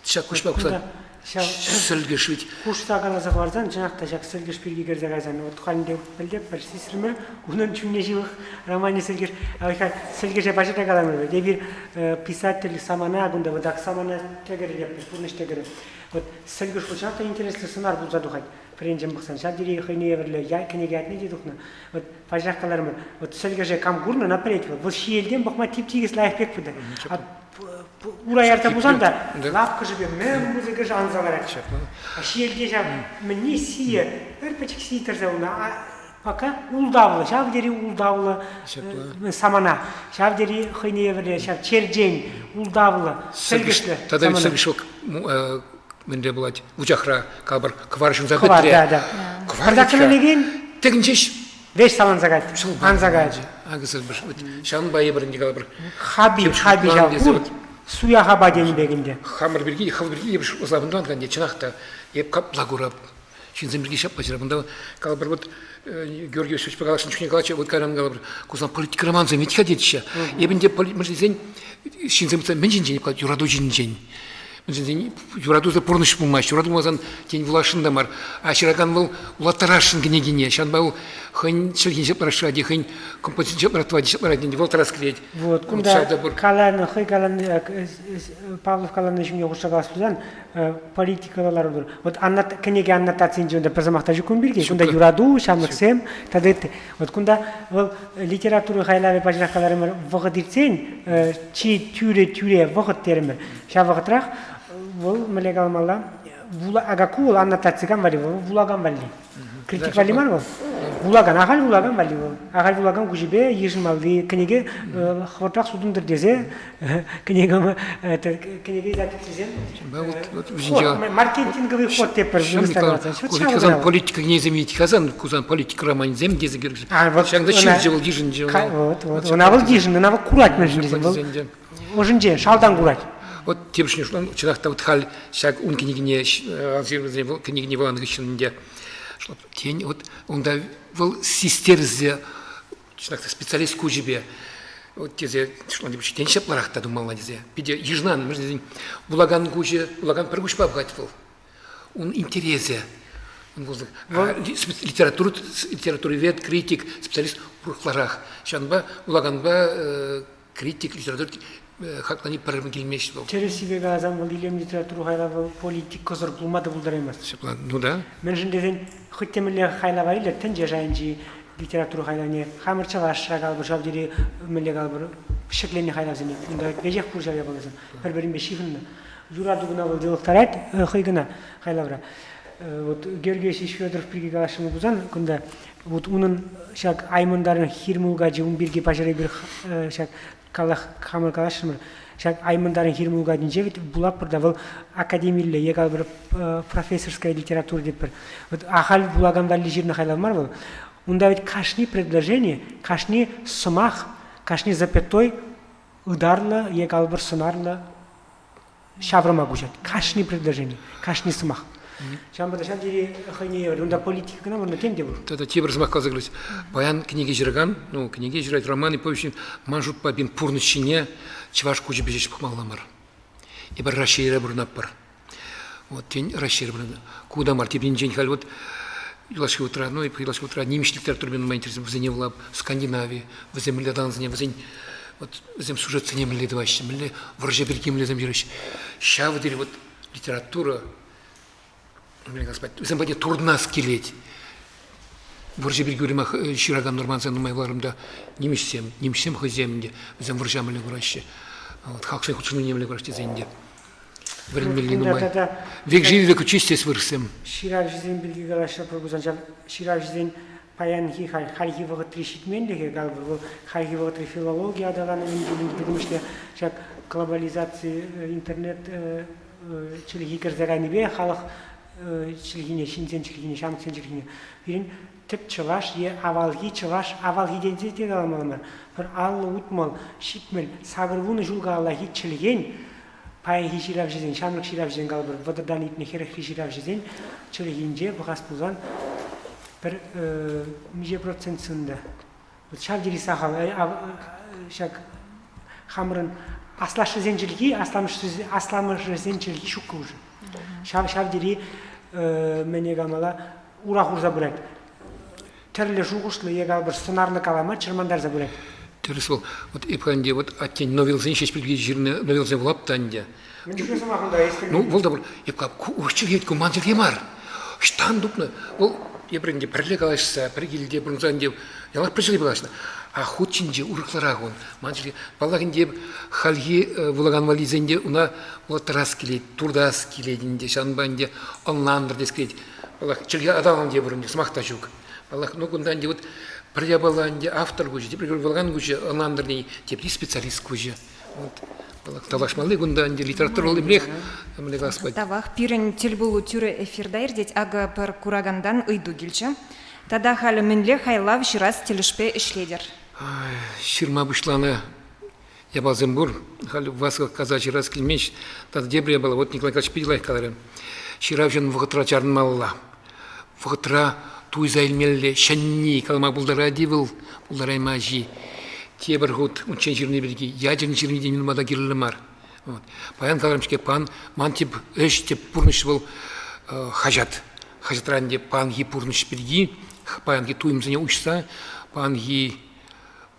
чак кушпа куса сылгыш ведь кушта галаза бардан жанакта жак сылгыш бирге керзе газан вот халинде билдеп бір сисирме унун чунне живых романе сылгыш айка сылгыш башыта галамыр дебир писатель самана гунда вот так самана тегер деп пурныш тегер вот сылгыш жанакта интересный сценарий булза духай Френжем бақсан, шап дери хойне берле, я кенеге атне дедухна. Вот пажраққаларым, вот сөлгеже кам гурна наперед, вот шиелден бақма тип-тигес лайфбек буды. Урай арта бузанда, лапка жібе, мен музыка жанзалар. А шиелде жап, мне сие, өрпечік сийтірзе уна, пока улдавлы, шап дери улдавлы самана, шап дери хойне берле, шап черджень, улдавлы, сөлгешлі. Тогда ведь сөлгешл менде булат учахра кабар кваршын Квар, забетре. да. Квардакына деген Тегинчеш веш салан загайт, ан загайт. агысыз бір шан байы бірінде кабар Хаби жав, бур, суя хаба дени бегинде. хамыр бірге хал бірге бір озабында анган чынақта еп кап лагурап шинзем бірге шап бажырабында кабар вот Георгий Васильевич Пагалашин чуне галача вот карам кабар кузан политика роман заметка детища. Ебінде мырзен шинзем мен жинжен калат юраду жинжен. Юраду за порныш булмаш, юраду мазан тень влашында мар. А шираган был улатарашын генегине. Шан был хын шелгинше парашади, хын композиция паратвади парадин, вол тараскреть. Вот, кунда каланы, хый каланы, Павлов каланы жимне хушагас бузан, политикалар olur. Вот аннат кенеге аннотациян жөнде пазамакта жукун бирге. Кунда юраду, шамлыксем, тадетти. Вот кунда вол литература хайлары пажракалары вагыдирсен, чи тюре вагыт теример. Ша вагытрах вол мелегалмала агакул аннотациян вали, вулаган вали. Критик вали мар вол. Вулаган, ахал вулаган вали вол. Ахал вулаган кужибе ежималды, кенеге хватак судундыр дезе, кенеге изатексизен. Маркетинговый ход тепер Кузан политика не заметить, казан кузан политика роман зем дезе геркс. Шаңда чиржевал дижин жевал. Вот, он авал дижин, он авал курать между дизем. Ожинже, шалдан курать. Вот тепшне шлан чынакта вот хал шаг ун книгине азирвазе книгине валан гышынде. Шлап тень вот онда вол систерзе чынакта специалист кужибе. Вот тезе шлан деп тень шапларахта думал дезе. Биде ежнан межден булаган куже, булаган прогуш пабгатил. Он интересе. Он был литературовед, критик, специалист в урхларах. Шанба булаганба критик литератур хактани парамгилмеш был. Через себе газам валилем литературу хайлава политик козыр булмады булдырамас. Ну да. Мен жиндеден хыттемеле хайлава иле тенже жайынжи литературу хайлане хамырчага ашрагал бышап дири мелегал бір шеклене хайлазыны. Мында бежек куржа ябалсын. Бір-бірин бешигинна. Юрадугуна был делоктарат хыйгына хайлавра. Вот Георгий Васильевич Федоров бирге галашымы бузан кунда вот унун шак аймындарын хирмуга жун бирге пажары бир шак калах хамыр галашымыр шак аймындарын хирмуга дин жевит булап бирда был академийле егал бир профессорская литература деп бир вот ахал булагандар жирна хайлалмар был унда ведь кашни предложение кашни сымах кашни запятой ударлы егал бир сынарлы шаврама гужат кашни предложение кашни сымах. Шамбада шамдири хыне унда политика на вона кем дебур. Тогда те размах казаглась. Баян книги жирган, ну книги жирать романы повещин манжут по бин пурнычине чваш куча бежиш помаламар. И бар расширя бурнаппар. Вот тень расширя бурна. Куда марти бин день халь вот Илашки утра, ну и Илашки утра немец литература бин майнтерс в зене влаб Скандинавии, в земле данзне, в зень вот зем сюжет ценемли дващи, мли враже берким лезем жирыш. Ща вот вот литература Зем бәде турдна скелет. Варжа bir görümek şiragan normansan numaylarımda немшем хозяймде. Зем варжа меле гуращи. Вот хаксай хучну немле гуращи зенде. Временли нумай. Век живи век учистес вырсем. Ширав жизнь билги галаша прогузанча ширав жизнь паян хихай хайхи вагат тришитмендеге галбur хайхи вагат филология даган индилинг потому что шак глобализация интернет чилги керзагани бе халық чилгине шинзен чилгине шамсен чилгине бирин тип чылаш е авалги чылаш авалги денсе те галамалар бір аллы утмал шитмел сагырвуны жулга аллахи чилген пай хиширав жизен шамлык ширав жизен галбыр вододан итне херек хиширав жизен чилгинже бугас пузан бір миже процент сында шавдири сахал шак хамрын аслашы зенчилги асламыш зенчилги шукка уже шавдири мене гамала урахур забурат терле жугушлы егал бір сценарный калама чырмандар забурат Терес бол вот эпханде вот аттен новелзен шеш билги жирне новелзен влап танде. Ну волда бол эпка учу ет командир емар. Штан дупны. Ол ебренде бірле қалашса, бір келде бұрынзан деп, ялақ біржілі қалашына. А худчинде урықларағын. Манжылы балағын деп халги вулаган вализенде уна тарас келейді, турдас келейдінде, шанбанде онландыр дес келейді. Балақ чілге адалын деп бұрынде, смақта жүк. Балақ нұғындан деп бірге балағынде автор көжі, деп бірге вулаган көжі, онландыр дейін, деп специалист көжі. Талашмалы гундан литература олимлех амле гаспад. Тавах пирен телбулу тюре эфирда ирдеть ага пар курагандан ыйду гилче. Тада халі мінле хайлав ширас телешпе ишледер. Ширма вышлана я базембур, халі васқа казачи раз килмеш, тада дебрия была, вот Николай Кач пидилай кадры. Ширавжан вғытра чарнмалла. Вғытра туйза илмелле шанни калма булдара дивыл, булдарай мажи. Тебір ғуд, ұнчен жеріне берге, ядерный жеріне дейін мада керілі мар. Паян қаларымшке пан, ман теп өш теп пұрныш был хажат. Хажатран деп пан ге пұрныш берге, паян ге туымзыне ұшса, пан ге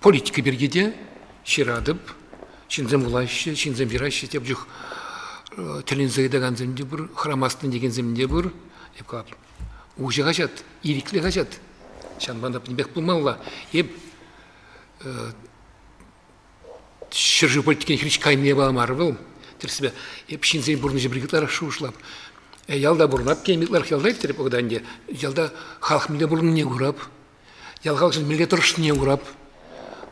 политика бергеде, ширадып, шинзем улайшы, шинзем жирайшы, теп жүх тілін зайдаған земде бұр, храмастын деген земде бұр, еп қалап. Ұжы хажат, ириклі хажат. Шанбандап небек бұлмалла, еп шыржы политикен хрич кайны баламар был. Тер себя епшинзен бурныжы бригадалар шушлап. Ялда бурнап кемитлар ялдайт тереп огданде. Ялда халк миле бурны урап. Ял халк миле туршны урап.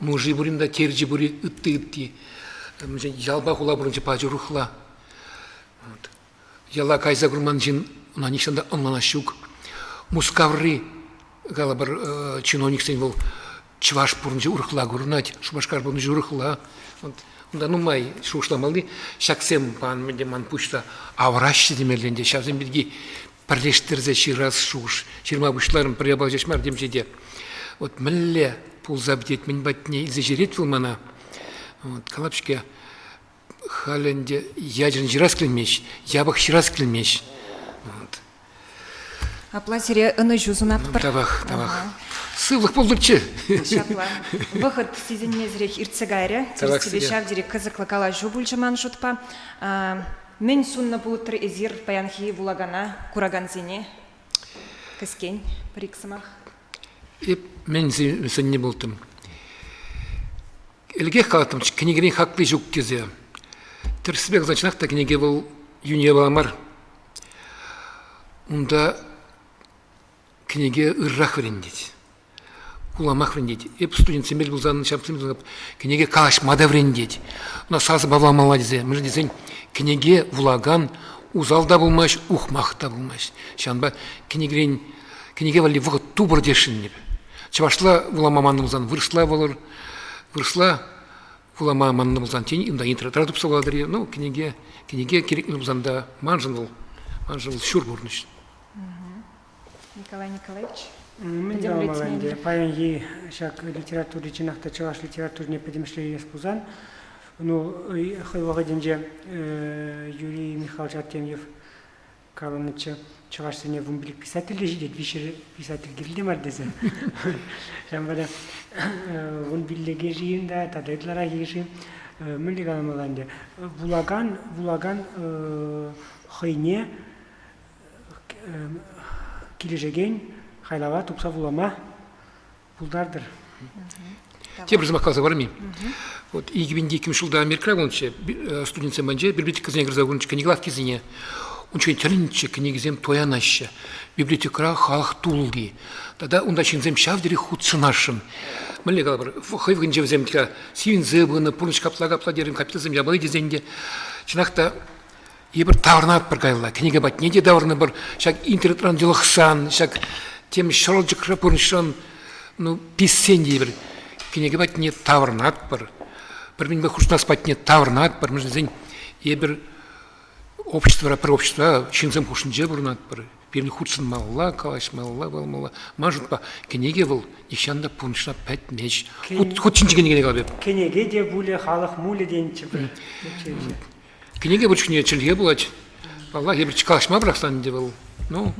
Мужи буринда тержи бури ытты. Ялба хула бурынчы пажы рухла. Яла кайза гурманжин на нишанда онланашук. Мускавры галабар чиновник сен был. Чваш бурнжы урхла гурнать, шубашкар бурнжы урхла. Онда нумай шушламалды, шаксем пан ман пушта аврашты демерленде, шавзем билги парлештерзе шираз шуш, ширма бушларым приябал жашмар демжеде. Вот милле пулзабдет мен батне изажерет вылмана. Вот калапшке халенде ядерный жираз клемеш, ябах шираз клемеш. Вот. А пласере ыны жузунап пыр. Тавах. Сывлық болдырчы. Шапла. Выход сезенне зірек ирцегайре. Терстебе шавдерек кызықлы кала жу бүлжыман жұтпа. Мен сунна бұлыттыр ezir паянхи вулагана кураганзене. Кіскен париксымақ. Мен сөнне болдым. Элге қалатым, кенегерен хақлы жүк кезе. Терстебе қызанчынақта кенеге бұл юния баламар. Онда кенеге ыррақ верендеді. Уламах врендеть. Эп студент семель был занят шапцем, книге калаш мада врендеть. Но сазы бавла молодезе. Мы же дизайн книге вулаган узалда булмаш, ухмахта булмаш. Шанба книге вали вғыт тубыр дешін неп. Чавашла вулама манны булзан вырсла вулама манны булзан тень, имда интро псаладыр. Ну, книге керек булзанда манжын был шур бурныш. Николай Николаевич. Мен жалмаланде, паянги шак литературы чинахта чаваш литературне pedimшле еспузан. Ну, хайвага денже Юрий Михайлович Артемьев каланычы чаваш сене вумблик писатель жидет, вишер писатель гирилдемар дезе. Шамбада вумбиллеге жиында, тадайтлара жиын. Мен жалмаланде, вулаган хайне килежеген хайлава тупса вулама пулдардыр. Те бір зымаққа заварми. Вот 2002 жылда Америка онче студентсем бanje библиотека зене грзагунче книглав кизине. Онче терлинче книгизем тоянаща. Библиотекара халық тулги. Тада онда чинзем шавдери худсынашын. Мэле галбар хойвгын жевзем тика сивин зебыны пулыч капла дерим капитализм ябалы дизенде. Чинахта ебір тавырнат бір гайла. Книга бат неде давырны бір шак интернетран жылықсан, шак тем шырылжық рапорнышан, ну, писсен дейбір. Книга бат не тавырнат бір. Бір мен бі хұшнас бат не тавырнат бір. Мүжін зен ебір общество, шинзем хұшын же бұрнат бір. Берін хұтсын малла, калаш малла, балмалла. Мажутпа, книге бұл, нешанда пұнышына пәт меш. Хұтшынчы книге қалбеп. Книге де бұлі халық мұлі дейінші бір. Книге бұл шкіне чілге бұлач. Алла ебір чықалашма бірақсан де бұл. Ну.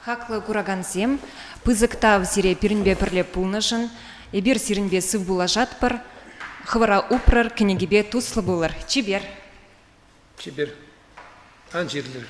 Хаклы кураганзем, пызыктав зире пирінбе пірле пулнышын, ебір сирінбе сыв булажат пыр, хывыра упрыр книгебе туслы булыр. Чибер. Чибер. Анжирлер.